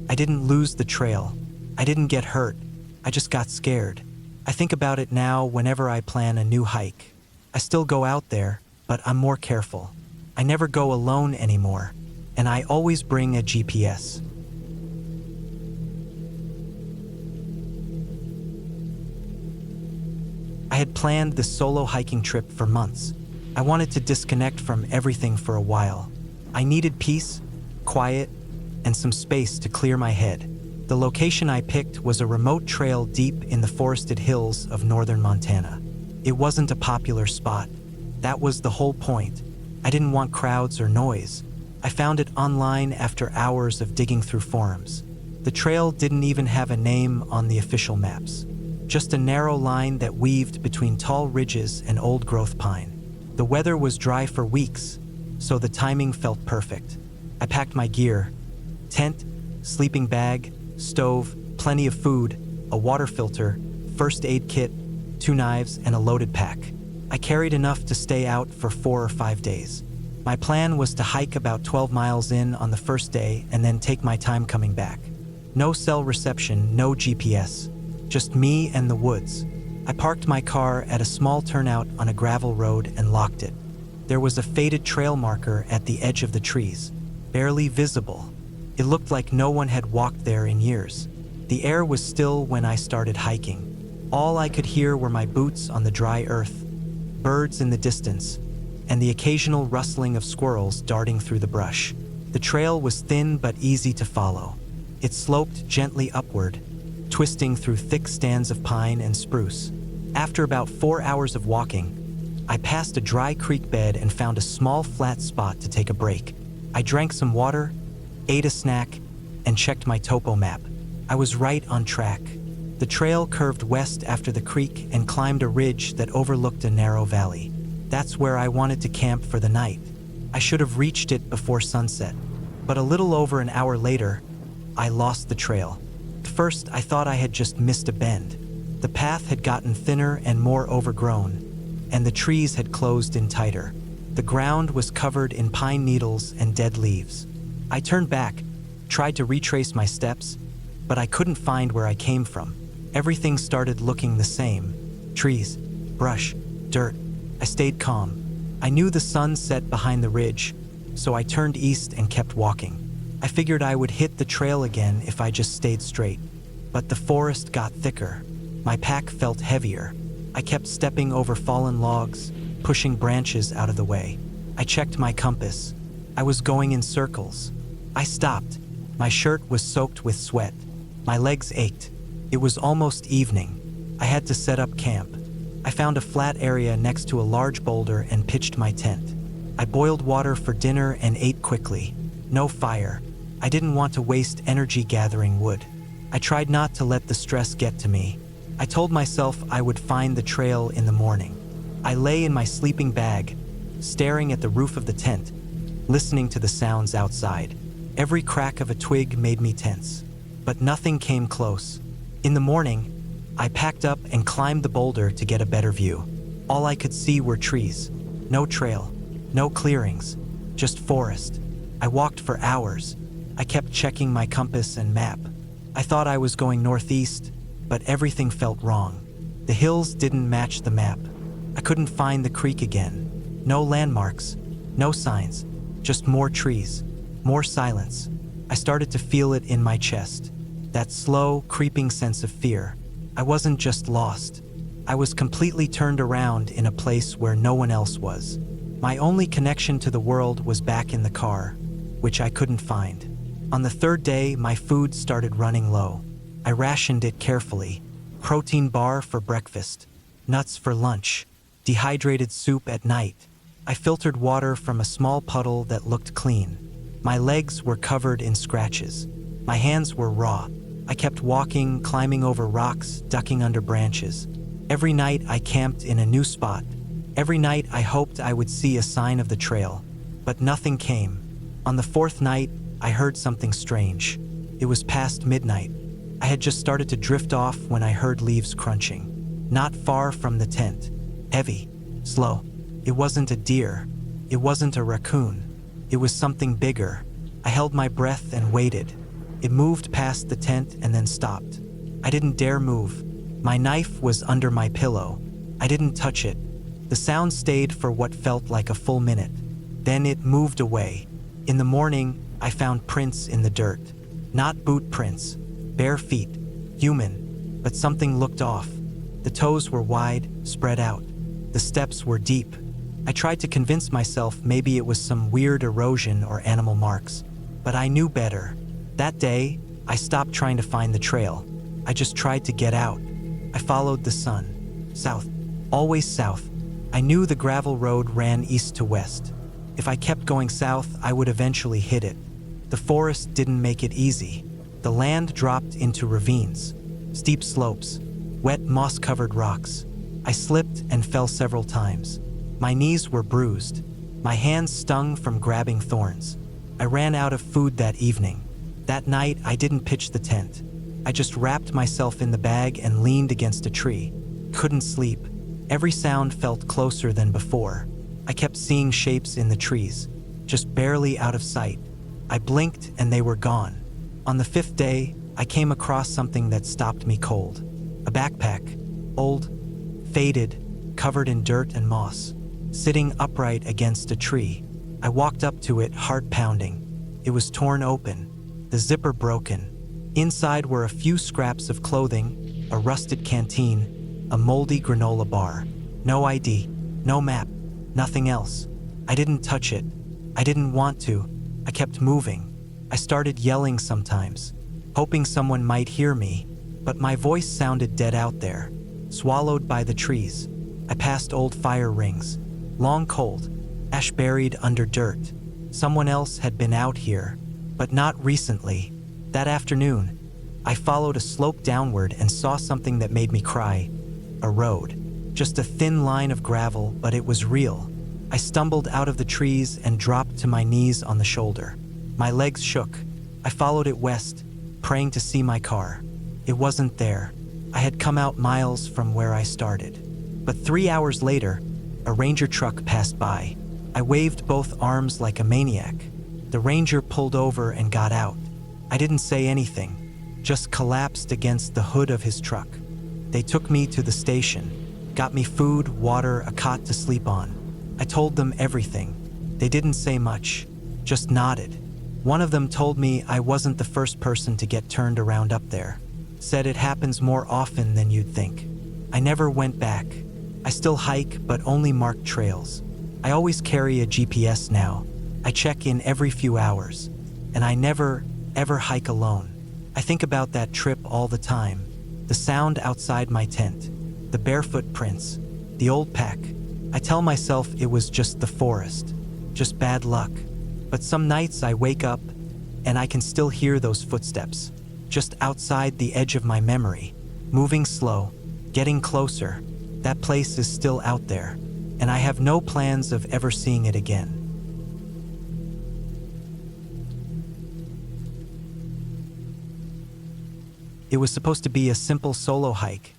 Speaker 1: I didn't lose the trail. I didn't get hurt. I just got scared. I think about it now whenever I plan a new hike. I still go out there, but I'm more careful. I never go alone anymore, and I always bring a GPS. I had planned this solo hiking trip for months. I wanted to disconnect from everything for a while. I needed peace, quiet, and some space to clear my head. The location I picked was a remote trail deep in the forested hills of northern Montana. It wasn't a popular spot. That was the whole point. I didn't want crowds or noise. I found it online after hours of digging through forums. The trail didn't even have a name on the official maps. Just a narrow line that weaved between tall ridges and old-growth pine. The weather was dry for weeks, so the timing felt perfect. I packed my gear: tent, sleeping bag, stove, plenty of food, a water filter, first aid kit, 2 knives, and a loaded pack. I carried enough to stay out for 4 or 5 days. My plan was to hike about 12 miles in on the first day and then take my time coming back. No cell reception, no GPS, just me and the woods. I parked my car at a small turnout on a gravel road and locked it. There was a faded trail marker at the edge of the trees, barely visible. It looked like no one had walked there in years. The air was still when I started hiking. All I could hear were my boots on the dry earth, birds in the distance, and the occasional rustling of squirrels darting through the brush. The trail was thin but easy to follow. It sloped gently upward, twisting through thick stands of pine and spruce. After about 4 hours of walking, I passed a dry creek bed and found a small flat spot to take a break. I drank some water, ate a snack, and checked my topo map. I was right on track. The trail curved west after the creek and climbed a ridge that overlooked a narrow valley. That's where I wanted to camp for the night. I should have reached it before sunset, but a little over an hour later, I lost the trail. At first, I thought I had just missed a bend. The path had gotten thinner and more overgrown, and the trees had closed in tighter. The ground was covered in pine needles and dead leaves. I turned back, tried to retrace my steps, but I couldn't find where I came from. Everything started looking the same: trees, brush, dirt. I stayed calm. I knew the sun set behind the ridge, so I turned east and kept walking. I figured I would hit the trail again if I just stayed straight. But the forest got thicker. My pack felt heavier. I kept stepping over fallen logs, pushing branches out of the way. I checked my compass. I was going in circles. I stopped. My shirt was soaked with sweat. My legs ached. It was almost evening. I had to set up camp. I found a flat area next to a large boulder and pitched my tent. I boiled water for dinner and ate quickly. No fire. I didn't want to waste energy gathering wood. I tried not to let the stress get to me. I told myself I would find the trail in the morning. I lay in my sleeping bag, staring at the roof of the tent, listening to the sounds outside. Every crack of a twig made me tense, but nothing came close. In the morning, I packed up and climbed the boulder to get a better view. All I could see were trees. No trail, no clearings, just forest. I walked for hours. I kept checking my compass and map. I thought I was going northeast, but everything felt wrong. The hills didn't match the map. I couldn't find the creek again. No landmarks, no signs, just more trees, more silence. I started to feel it in my chest, that slow, creeping sense of fear. I wasn't just lost. I was completely turned around in a place where no one else was. My only connection to the world was back in the car, which I couldn't find. On the third day, my food started running low. I rationed it carefully: protein bar for breakfast, nuts for lunch, dehydrated soup at night. I filtered water from a small puddle that looked clean. My legs were covered in scratches. My hands were raw. I kept walking, climbing over rocks, ducking under branches. Every night I camped in a new spot, Every night I hoped I would see a sign of the trail, but nothing came. On the fourth night, I heard something strange. It was past midnight. I had just started to drift off when I heard leaves crunching. Not far from the tent. Heavy. Slow. It wasn't a deer. It wasn't a raccoon. It was something bigger. I held my breath and waited. It moved past the tent and then stopped. I didn't dare move. My knife was under my pillow. I didn't touch it. The sound stayed for what felt like a full minute. Then it moved away. In the morning, I found prints in the dirt. Not boot prints. Bare feet. Human. But something looked off. The toes were wide, spread out. The steps were deep. I tried to convince myself maybe it was some weird erosion or animal marks. But I knew better. That day, I stopped trying to find the trail. I just tried to get out. I followed the sun. South. Always south. I knew the gravel road ran east to west. If I kept going south, I would eventually hit it. The forest didn't make it easy. The land dropped into ravines, steep slopes, wet moss-covered rocks. I slipped and fell several times. My knees were bruised. My hands stung from grabbing thorns. I ran out of food that evening. That night, I didn't pitch the tent. I just wrapped myself in the bag and leaned against a tree. Couldn't sleep. Every sound felt closer than before. I kept seeing shapes in the trees, just barely out of sight. I blinked and they were gone. On the fifth day, I came across something that stopped me cold. A backpack, old, faded, covered in dirt and moss, sitting upright against a tree. I walked up to it, heart pounding. It was torn open, the zipper broken. Inside were a few scraps of clothing, a rusted canteen, a moldy granola bar. No ID, no map, nothing else. I didn't touch it. I didn't want to. I kept moving. I started yelling sometimes, hoping someone might hear me, but my voice sounded dead out there, swallowed by the trees. I passed old fire rings, long cold, ash buried under dirt. Someone else had been out here, but not recently. That afternoon, I followed a slope downward and saw something that made me cry. A road. Just a thin line of gravel, but it was real. I stumbled out of the trees and dropped to my knees on the shoulder. My legs shook. I followed it west, praying to see my car. It wasn't there. I had come out miles from where I started. But 3 hours later, a ranger truck passed by. I waved both arms like a maniac. The ranger pulled over and got out. I didn't say anything, just collapsed against the hood of his truck. They took me to the station, got me food, water, a cot to sleep on. I told them everything. They didn't say much, just nodded. One of them told me I wasn't the first person to get turned around up there. Said it happens more often than you'd think. I never went back. I still hike, but only marked trails. I always carry a GPS now. I check in every few hours. And I never, ever hike alone. I think about that trip all the time. The sound outside my tent. The barefoot prints. The old pack. I tell myself it was just the forest. Just bad luck. But some nights I wake up and I can still hear those footsteps, just outside the edge of my memory, moving slow, getting closer. That place is still out there, and I have no plans of ever seeing it again. It was supposed to be a simple solo hike,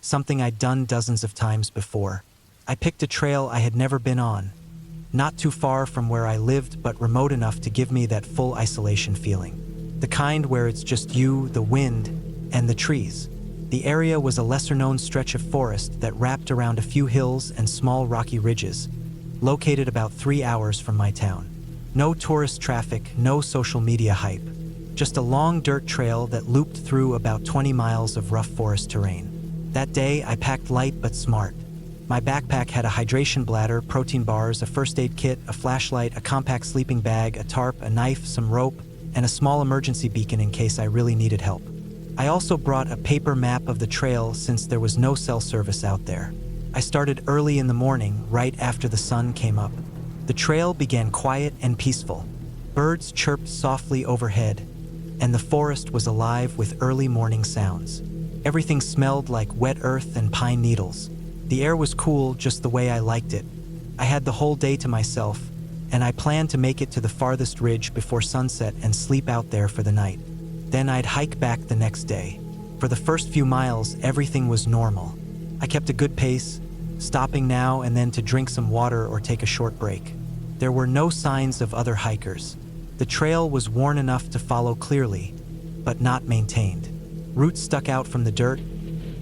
Speaker 1: something I'd done dozens of times before. I picked a trail I had never been on, not too far from where I lived, but remote enough to give me that full isolation feeling. The kind where it's just you, the wind, and the trees. The area was a lesser-known stretch of forest that wrapped around a few hills and small rocky ridges, located about 3 hours from my town. No tourist traffic, no social media hype. Just a long dirt trail that looped through about 20 miles of rough forest terrain. That day, I packed light but smart. My backpack had a hydration bladder, protein bars, a first aid kit, a flashlight, a compact sleeping bag, a tarp, a knife, some rope, and a small emergency beacon in case I really needed help. I also brought a paper map of the trail since there was no cell service out there. I started early in the morning, right after the sun came up. The trail began quiet and peaceful. Birds chirped softly overhead, and the forest was alive with early morning sounds. Everything smelled like wet earth and pine needles. The air was cool just the way I liked it. I had the whole day to myself, and I planned to make it to the farthest ridge before sunset and sleep out there for the night. Then I'd hike back the next day. For the first few miles, everything was normal. I kept a good pace, stopping now and then to drink some water or take a short break. There were no signs of other hikers. The trail was worn enough to follow clearly, but not maintained. Roots stuck out from the dirt,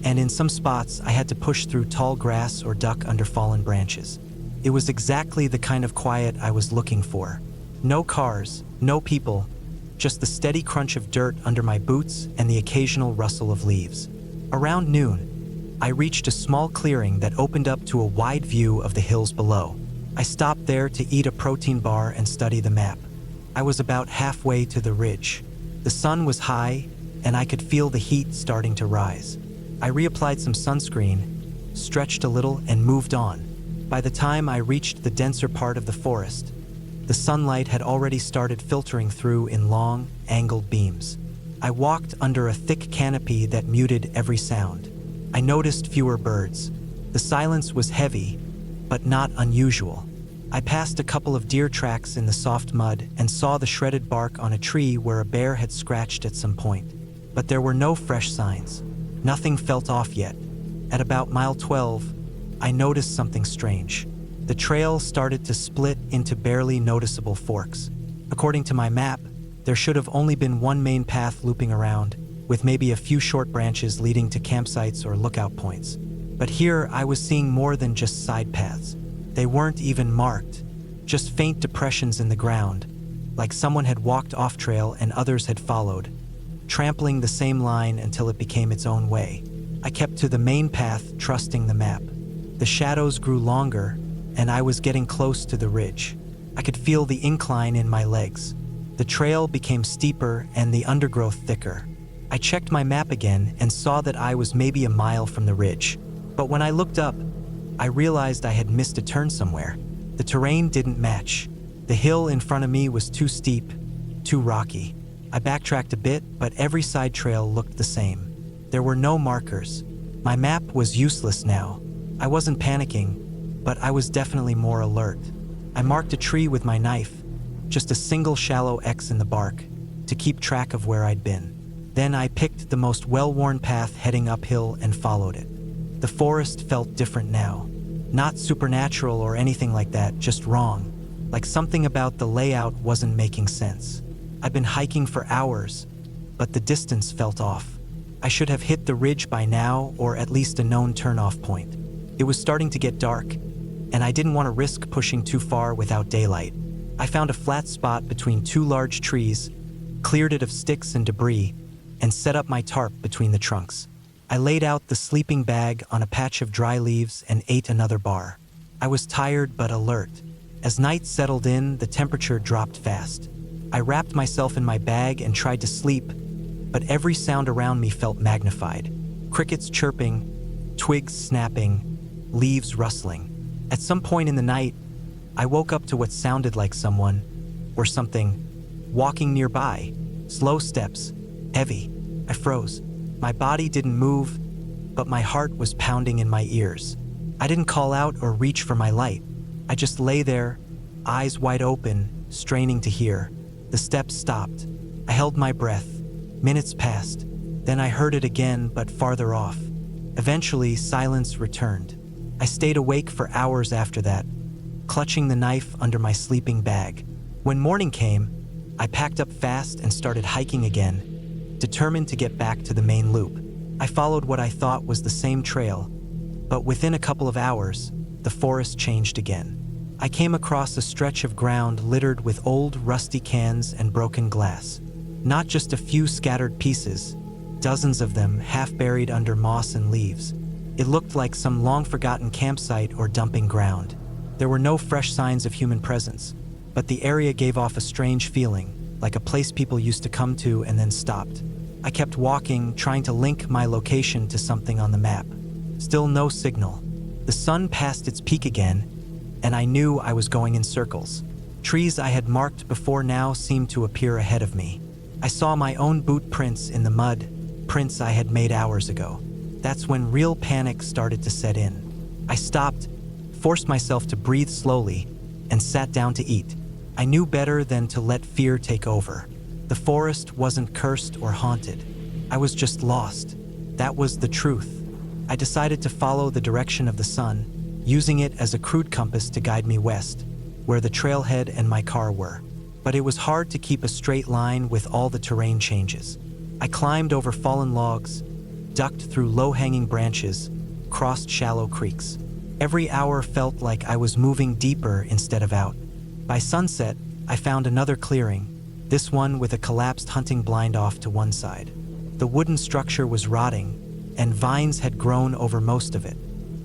Speaker 1: and in some spots I had to push through tall grass or duck under fallen branches. It was exactly the kind of quiet I was looking for. No cars, no people, just the steady crunch of dirt under my boots and the occasional rustle of leaves. Around noon, I reached a small clearing that opened up to a wide view of the hills below. I stopped there to eat a protein bar and study the map. I was about halfway to the ridge. The sun was high, and I could feel the heat starting to rise. I reapplied some sunscreen, stretched a little, and moved on. By the time I reached the denser part of the forest, the sunlight had already started filtering through in long, angled beams. I walked under a thick canopy that muted every sound. I noticed fewer birds. The silence was heavy, but not unusual. I passed a couple of deer tracks in the soft mud and saw the shredded bark on a tree where a bear had scratched at some point. But there were no fresh signs. Nothing felt off yet. At about mile 12, I noticed something strange. The trail started to split into barely noticeable forks. According to my map, there should have only been one main path looping around, with maybe a few short branches leading to campsites or lookout points. But here I was seeing more than just side paths. They weren't even marked, just faint depressions in the ground, like someone had walked off trail and others had followed, trampling the same line until it became its own way. I kept to the main path, trusting the map. The shadows grew longer, and I was getting close to the ridge. I could feel the incline in my legs. The trail became steeper and the undergrowth thicker. I checked my map again and saw that I was maybe a mile from the ridge. But when I looked up, I realized I had missed a turn somewhere. The terrain didn't match. The hill in front of me was too steep, too rocky. I backtracked a bit, but every side trail looked the same. There were no markers. My map was useless now. I wasn't panicking, but I was definitely more alert. I marked a tree with my knife, just a single shallow X in the bark, to keep track of where I'd been. Then I picked the most well-worn path heading uphill and followed it. The forest felt different now. Not supernatural or anything like that, just wrong. Like something about the layout wasn't making sense. I'd been hiking for hours, but the distance felt off. I should have hit the ridge by now, or at least a known turn-off point. It was starting to get dark, and I didn't want to risk pushing too far without daylight. I found a flat spot between two large trees, cleared it of sticks and debris, and set up my tarp between the trunks. I laid out the sleeping bag on a patch of dry leaves and ate another bar. I was tired but alert. As night settled in, the temperature dropped fast. I wrapped myself in my bag and tried to sleep, but every sound around me felt magnified. Crickets chirping, twigs snapping, leaves rustling. At some point in the night, I woke up to what sounded like someone, or something, walking nearby. Slow steps, heavy. I froze. My body didn't move, but my heart was pounding in my ears. I didn't call out or reach for my light. I just lay there, eyes wide open, straining to hear. The steps stopped. I held my breath. Minutes passed. Then I heard it again, but farther off. Eventually, silence returned. I stayed awake for hours after that, clutching the knife under my sleeping bag. When morning came, I packed up fast and started hiking again, determined to get back to the main loop. I followed what I thought was the same trail, but within a couple of hours, the forest changed again. I came across a stretch of ground littered with old, rusty cans and broken glass. Not just a few scattered pieces, dozens of them half buried under moss and leaves. It looked like some long-forgotten campsite or dumping ground. There were no fresh signs of human presence, but the area gave off a strange feeling, like a place people used to come to and then stopped. I kept walking, trying to link my location to something on the map. Still no signal. The sun passed its peak again, and I knew I was going in circles. Trees I had marked before now seemed to appear ahead of me. I saw my own boot prints in the mud, prints I had made hours ago. That's when real panic started to set in. I stopped, forced myself to breathe slowly, and sat down to eat. I knew better than to let fear take over. The forest wasn't cursed or haunted. I was just lost. That was the truth. I decided to follow the direction of the sun, using it as a crude compass to guide me west, where the trailhead and my car were. But it was hard to keep a straight line with all the terrain changes. I climbed over fallen logs, ducked through low-hanging branches, crossed shallow creeks. Every hour felt like I was moving deeper instead of out. By sunset, I found another clearing, this one with a collapsed hunting blind off to one side. The wooden structure was rotting, and vines had grown over most of it.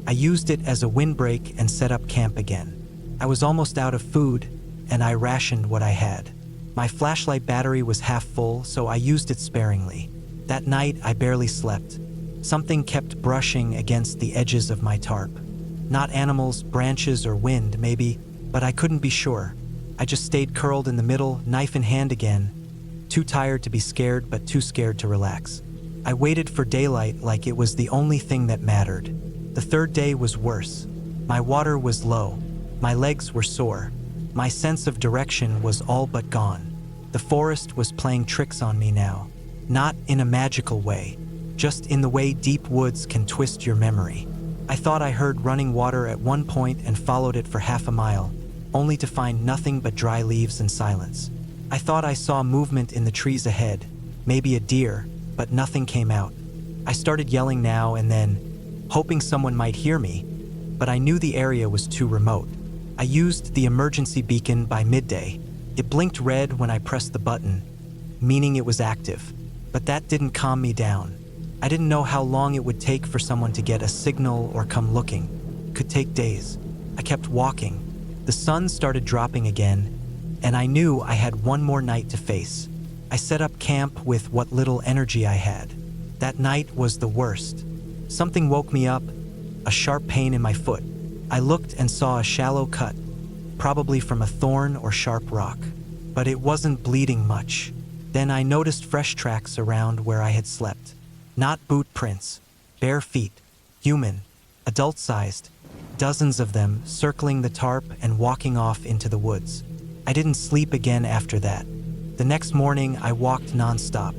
Speaker 1: I used it as a windbreak and set up camp again. I was almost out of food, and I rationed what I had. My flashlight battery was half full, so I used it sparingly. That night, I barely slept. Something kept brushing against the edges of my tarp. Not animals, branches, or wind, maybe, but I couldn't be sure. I just stayed curled in the middle, knife in hand again, too tired to be scared, but too scared to relax. I waited for daylight like it was the only thing that mattered. The third day was worse. My water was low. My legs were sore. My sense of direction was all but gone. The forest was playing tricks on me now. Not in a magical way, just in the way deep woods can twist your memory. I thought I heard running water at one point and followed it for half a mile, only to find nothing but dry leaves and silence. I thought I saw movement in the trees ahead, maybe a deer, but nothing came out. I started yelling now and then, hoping someone might hear me, but I knew the area was too remote. I used the emergency beacon by midday. It blinked red when I pressed the button, meaning it was active, but that didn't calm me down. I didn't know how long it would take for someone to get a signal or come looking. Could take days. I kept walking. The sun started dropping again, and I knew I had one more night to face. I set up camp with what little energy I had. That night was the worst. Something woke me up, a sharp pain in my foot. I looked and saw a shallow cut, probably from a thorn or sharp rock, but it wasn't bleeding much. Then I noticed fresh tracks around where I had slept. Not boot prints, bare feet, human, adult-sized, dozens of them circling the tarp and walking off into the woods. I didn't sleep again after that. The next morning, I walked nonstop.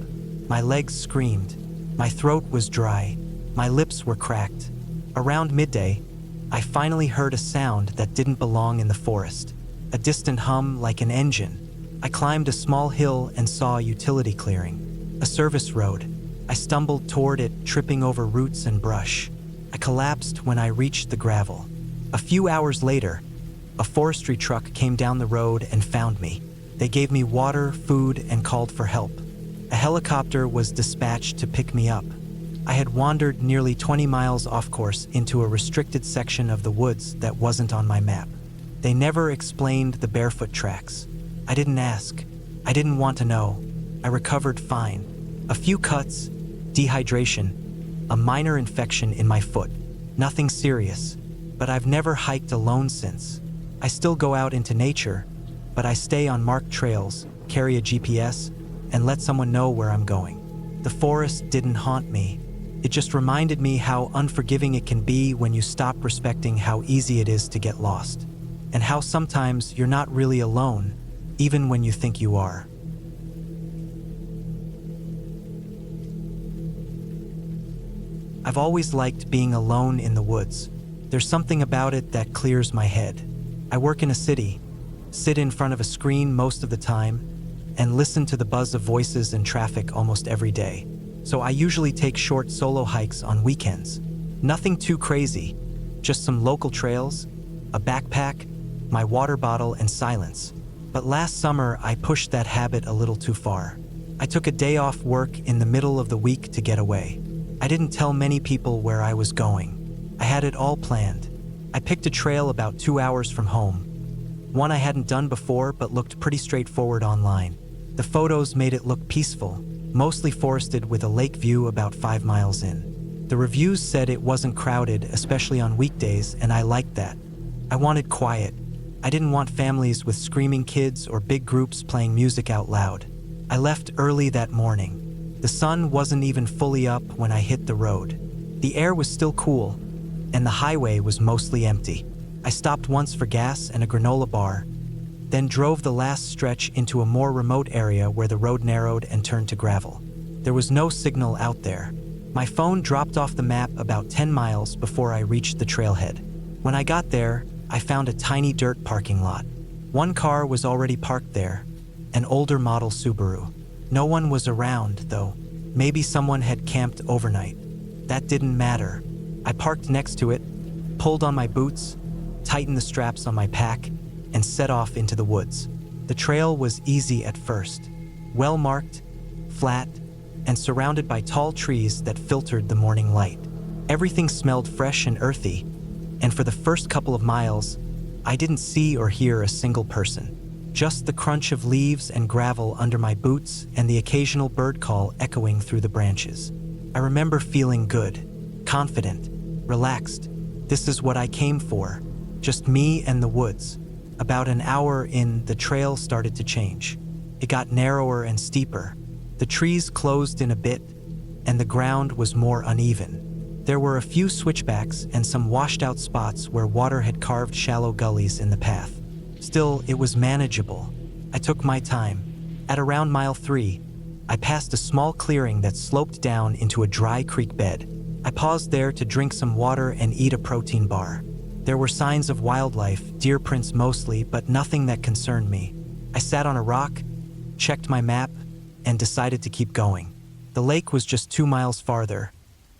Speaker 1: My legs screamed. My throat was dry. My lips were cracked. Around midday, I finally heard a sound that didn't belong in the forest. A distant hum like an engine. I climbed a small hill and saw a utility clearing. A service road. I stumbled toward it, tripping over roots and brush. I collapsed when I reached the gravel. A few hours later, a forestry truck came down the road and found me. They gave me water, food, and called for help. A helicopter was dispatched to pick me up. I had wandered nearly 20 miles off course into a restricted section of the woods that wasn't on my map. They never explained the barefoot tracks. I didn't ask. I didn't want to know. I recovered fine. A few cuts, dehydration, a minor infection in my foot. Nothing serious, but I've never hiked alone since. I still go out into nature, but I stay on marked trails, carry a GPS, and let someone know where I'm going. The forest didn't haunt me. It just reminded me how unforgiving it can be when you stop respecting how easy it is to get lost, and how sometimes you're not really alone, even when you think you are. I've always liked being alone in the woods. There's something about it that clears my head. I work in a city, sit in front of a screen most of the time, and listen to the buzz of voices and traffic almost every day. So I usually take short solo hikes on weekends. Nothing too crazy, just some local trails, a backpack, my water bottle, and silence. But last summer, I pushed that habit a little too far. I took a day off work in the middle of the week to get away. I didn't tell many people where I was going. I had it all planned. I picked a trail about 2 hours from home. One I hadn't done before but looked pretty straightforward online. The photos made it look peaceful, mostly forested with a lake view about 5 miles in. The reviews said it wasn't crowded, especially on weekdays, and I liked that. I wanted quiet. I didn't want families with screaming kids or big groups playing music out loud. I left early that morning. The sun wasn't even fully up when I hit the road. The air was still cool, and the highway was mostly empty. I stopped once for gas and a granola bar, then drove the last stretch into a more remote area where the road narrowed and turned to gravel. There was no signal out there. My phone dropped off the map about 10 miles before I reached the trailhead. When I got there, I found a tiny dirt parking lot. One car was already parked there, an older model Subaru. No one was around, though. Maybe someone had camped overnight. That didn't matter. I parked next to it, pulled on my boots, tightened the straps on my pack, and set off into the woods. The trail was easy at first, well marked, flat, and surrounded by tall trees that filtered the morning light. Everything smelled fresh and earthy, and for the first couple of miles, I didn't see or hear a single person. Just the crunch of leaves and gravel under my boots and the occasional bird call echoing through the branches. I remember feeling good, confident, relaxed. This is what I came for, just me and the woods. About an hour in, the trail started to change. It got narrower and steeper. The trees closed in a bit, and the ground was more uneven. There were a few switchbacks and some washed-out spots where water had carved shallow gullies in the path. Still, it was manageable. I took my time. At around mile 3, I passed a small clearing that sloped down into a dry creek bed. I paused there to drink some water and eat a protein bar. There were signs of wildlife, deer prints mostly, but nothing that concerned me. I sat on a rock, checked my map, and decided to keep going. The lake was just 2 miles farther,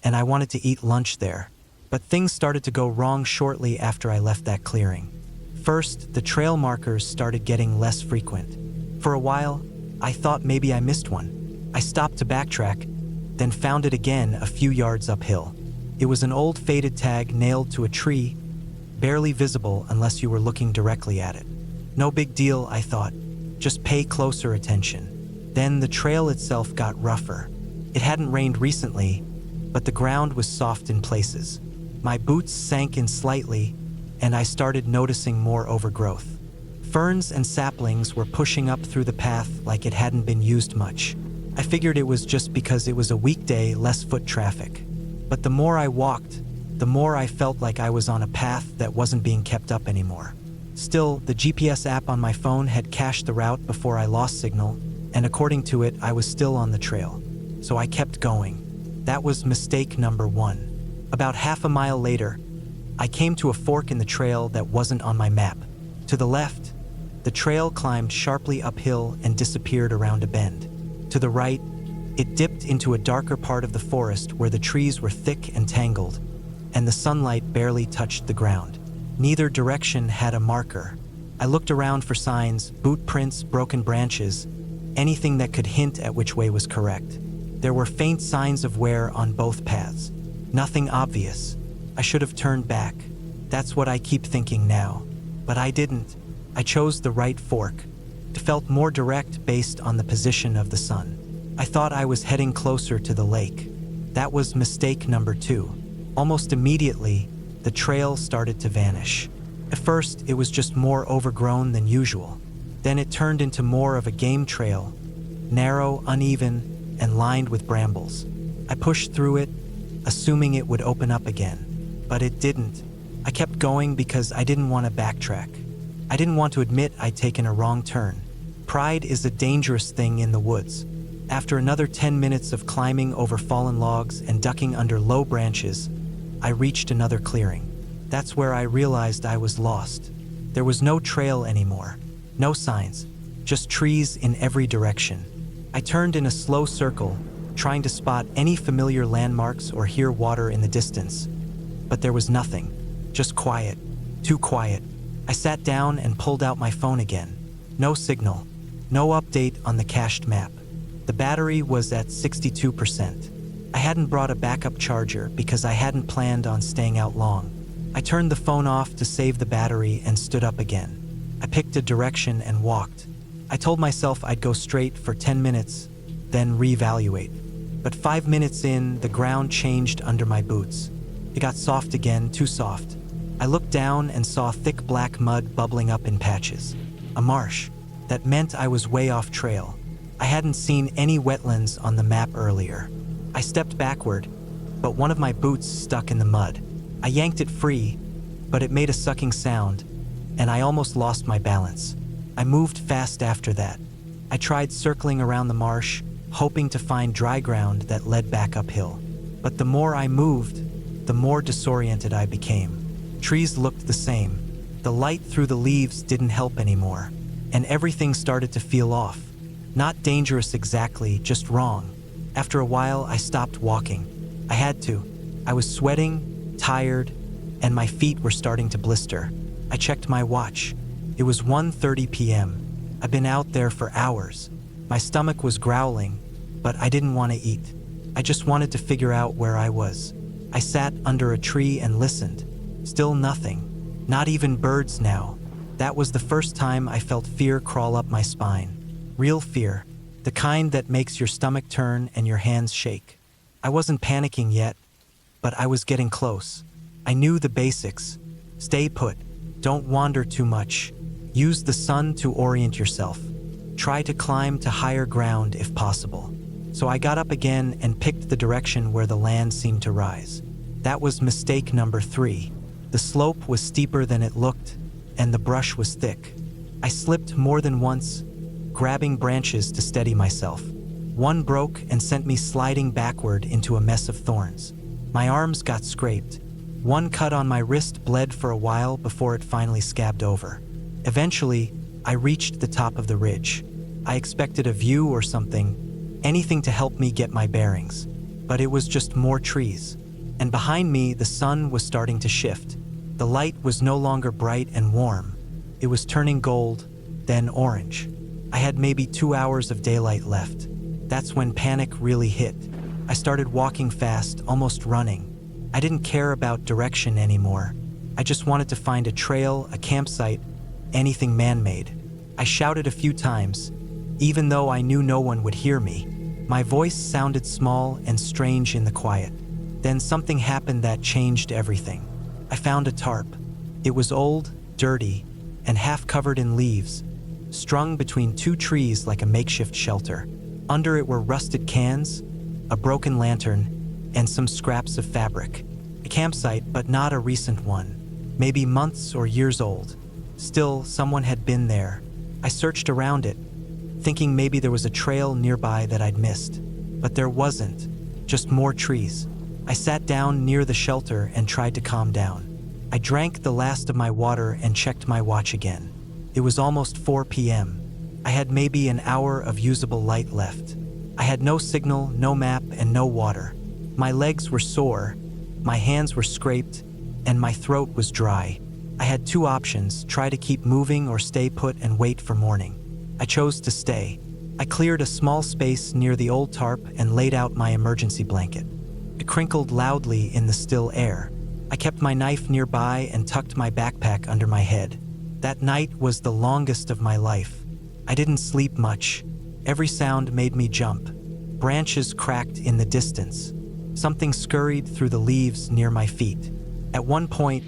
Speaker 1: and I wanted to eat lunch there. But things started to go wrong shortly after I left that clearing. First, the trail markers started getting less frequent. For a while, I thought maybe I missed one. I stopped to backtrack, then found it again a few yards uphill. It was an old faded tag nailed to a tree, barely visible unless you were looking directly at it. No big deal, I thought. Just pay closer attention. Then the trail itself got rougher. It hadn't rained recently, but the ground was soft in places. My boots sank in slightly, and I started noticing more overgrowth. Ferns and saplings were pushing up through the path like it hadn't been used much. I figured it was just because it was a weekday, less foot traffic. But the more I walked, the more I felt like I was on a path that wasn't being kept up anymore. Still, the GPS app on my phone had cached the route before I lost signal, and according to it, I was still on the trail. So I kept going. That was mistake number 1. About half a mile later, I came to a fork in the trail that wasn't on my map. To the left, the trail climbed sharply uphill and disappeared around a bend. To the right, it dipped into a darker part of the forest where the trees were thick and tangled, and the sunlight barely touched the ground. Neither direction had a marker. I looked around for signs, boot prints, broken branches, anything that could hint at which way was correct. There were faint signs of wear on both paths. Nothing obvious. I should have turned back. That's what I keep thinking now. But I didn't. I chose the right fork. It felt more direct based on the position of the sun. I thought I was heading closer to the lake. That was mistake number 2. Almost immediately, the trail started to vanish. At first, it was just more overgrown than usual. Then it turned into more of a game trail, narrow, uneven, and lined with brambles. I pushed through it, assuming it would open up again. But it didn't. I kept going because I didn't want to backtrack. I didn't want to admit I'd taken a wrong turn. Pride is a dangerous thing in the woods. After another 10 minutes of climbing over fallen logs and ducking under low branches, I reached another clearing. That's where I realized I was lost. There was no trail anymore. No signs, just trees in every direction. I turned in a slow circle, trying to spot any familiar landmarks or hear water in the distance. But there was nothing, just quiet, too quiet. I sat down and pulled out my phone again. No signal, no update on the cached map. The battery was at 62%. I hadn't brought a backup charger because I hadn't planned on staying out long. I turned the phone off to save the battery and stood up again. I picked a direction and walked. I told myself I'd go straight for 10 minutes, then reevaluate. But 5 minutes in, the ground changed under my boots. It got soft again, too soft. I looked down and saw thick black mud bubbling up in patches. A marsh. That meant I was way off trail. I hadn't seen any wetlands on the map earlier. I stepped backward, but one of my boots stuck in the mud. I yanked it free, but it made a sucking sound, and I almost lost my balance. I moved fast after that. I tried circling around the marsh, hoping to find dry ground that led back uphill. But the more I moved, the more disoriented I became. Trees looked the same. The light through the leaves didn't help anymore, and everything started to feel off. Not dangerous exactly, just wrong. After a while, I stopped walking. I had to. I was sweating, tired, and my feet were starting to blister. I checked my watch. It was 1:30 p.m. I'd been out there for hours. My stomach was growling, but I didn't want to eat. I just wanted to figure out where I was. I sat under a tree and listened. Still nothing. Not even birds now. That was the first time I felt fear crawl up my spine. Real fear. The kind that makes your stomach turn and your hands shake. I wasn't panicking yet, but I was getting close. I knew the basics. Stay put. Don't wander too much. Use the sun to orient yourself. Try to climb to higher ground if possible. So I got up again and picked the direction where the land seemed to rise. That was mistake number 3. The slope was steeper than it looked, and the brush was thick. I slipped more than once, grabbing branches to steady myself. One broke and sent me sliding backward into a mess of thorns. My arms got scraped. One cut on my wrist bled for a while before it finally scabbed over. Eventually, I reached the top of the ridge. I expected a view or something, anything to help me get my bearings. But it was just more trees. And behind me, the sun was starting to shift. The light was no longer bright and warm. It was turning gold, then orange. I had maybe 2 hours of daylight left. That's when panic really hit. I started walking fast, almost running. I didn't care about direction anymore. I just wanted to find a trail, a campsite, anything man-made. I shouted a few times, even though I knew no one would hear me. My voice sounded small and strange in the quiet. Then something happened that changed everything. I found a tarp. It was old, dirty, and half covered in leaves, strung between 2 trees like a makeshift shelter. Under it were rusted cans, a broken lantern, and some scraps of fabric. A campsite, but not a recent one. Maybe months or years old. Still, someone had been there. I searched around it, thinking maybe there was a trail nearby that I'd missed. But there wasn't, just more trees. I sat down near the shelter and tried to calm down. I drank the last of my water and checked my watch again. It was almost 4 p.m. I had maybe an hour of usable light left. I had no signal, no map, and no water. My legs were sore, my hands were scraped, and my throat was dry. I had 2 options, try to keep moving or stay put and wait for morning. I chose to stay. I cleared a small space near the old tarp and laid out my emergency blanket. It crinkled loudly in the still air. I kept my knife nearby and tucked my backpack under my head. That night was the longest of my life. I didn't sleep much. Every sound made me jump. Branches cracked in the distance. Something scurried through the leaves near my feet. At one point,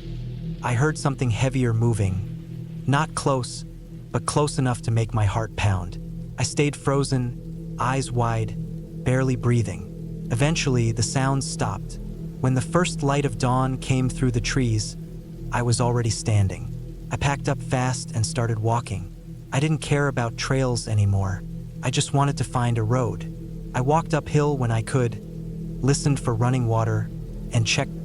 Speaker 1: I heard something heavier moving. Not close, but close enough to make my heart pound. I stayed frozen, eyes wide, barely breathing. Eventually, the sounds stopped. When the first light of dawn came through the trees, I was already standing. I packed up fast and started walking. I didn't care about trails anymore. I just wanted to find a road. I walked uphill when I could, listened for running water, and checked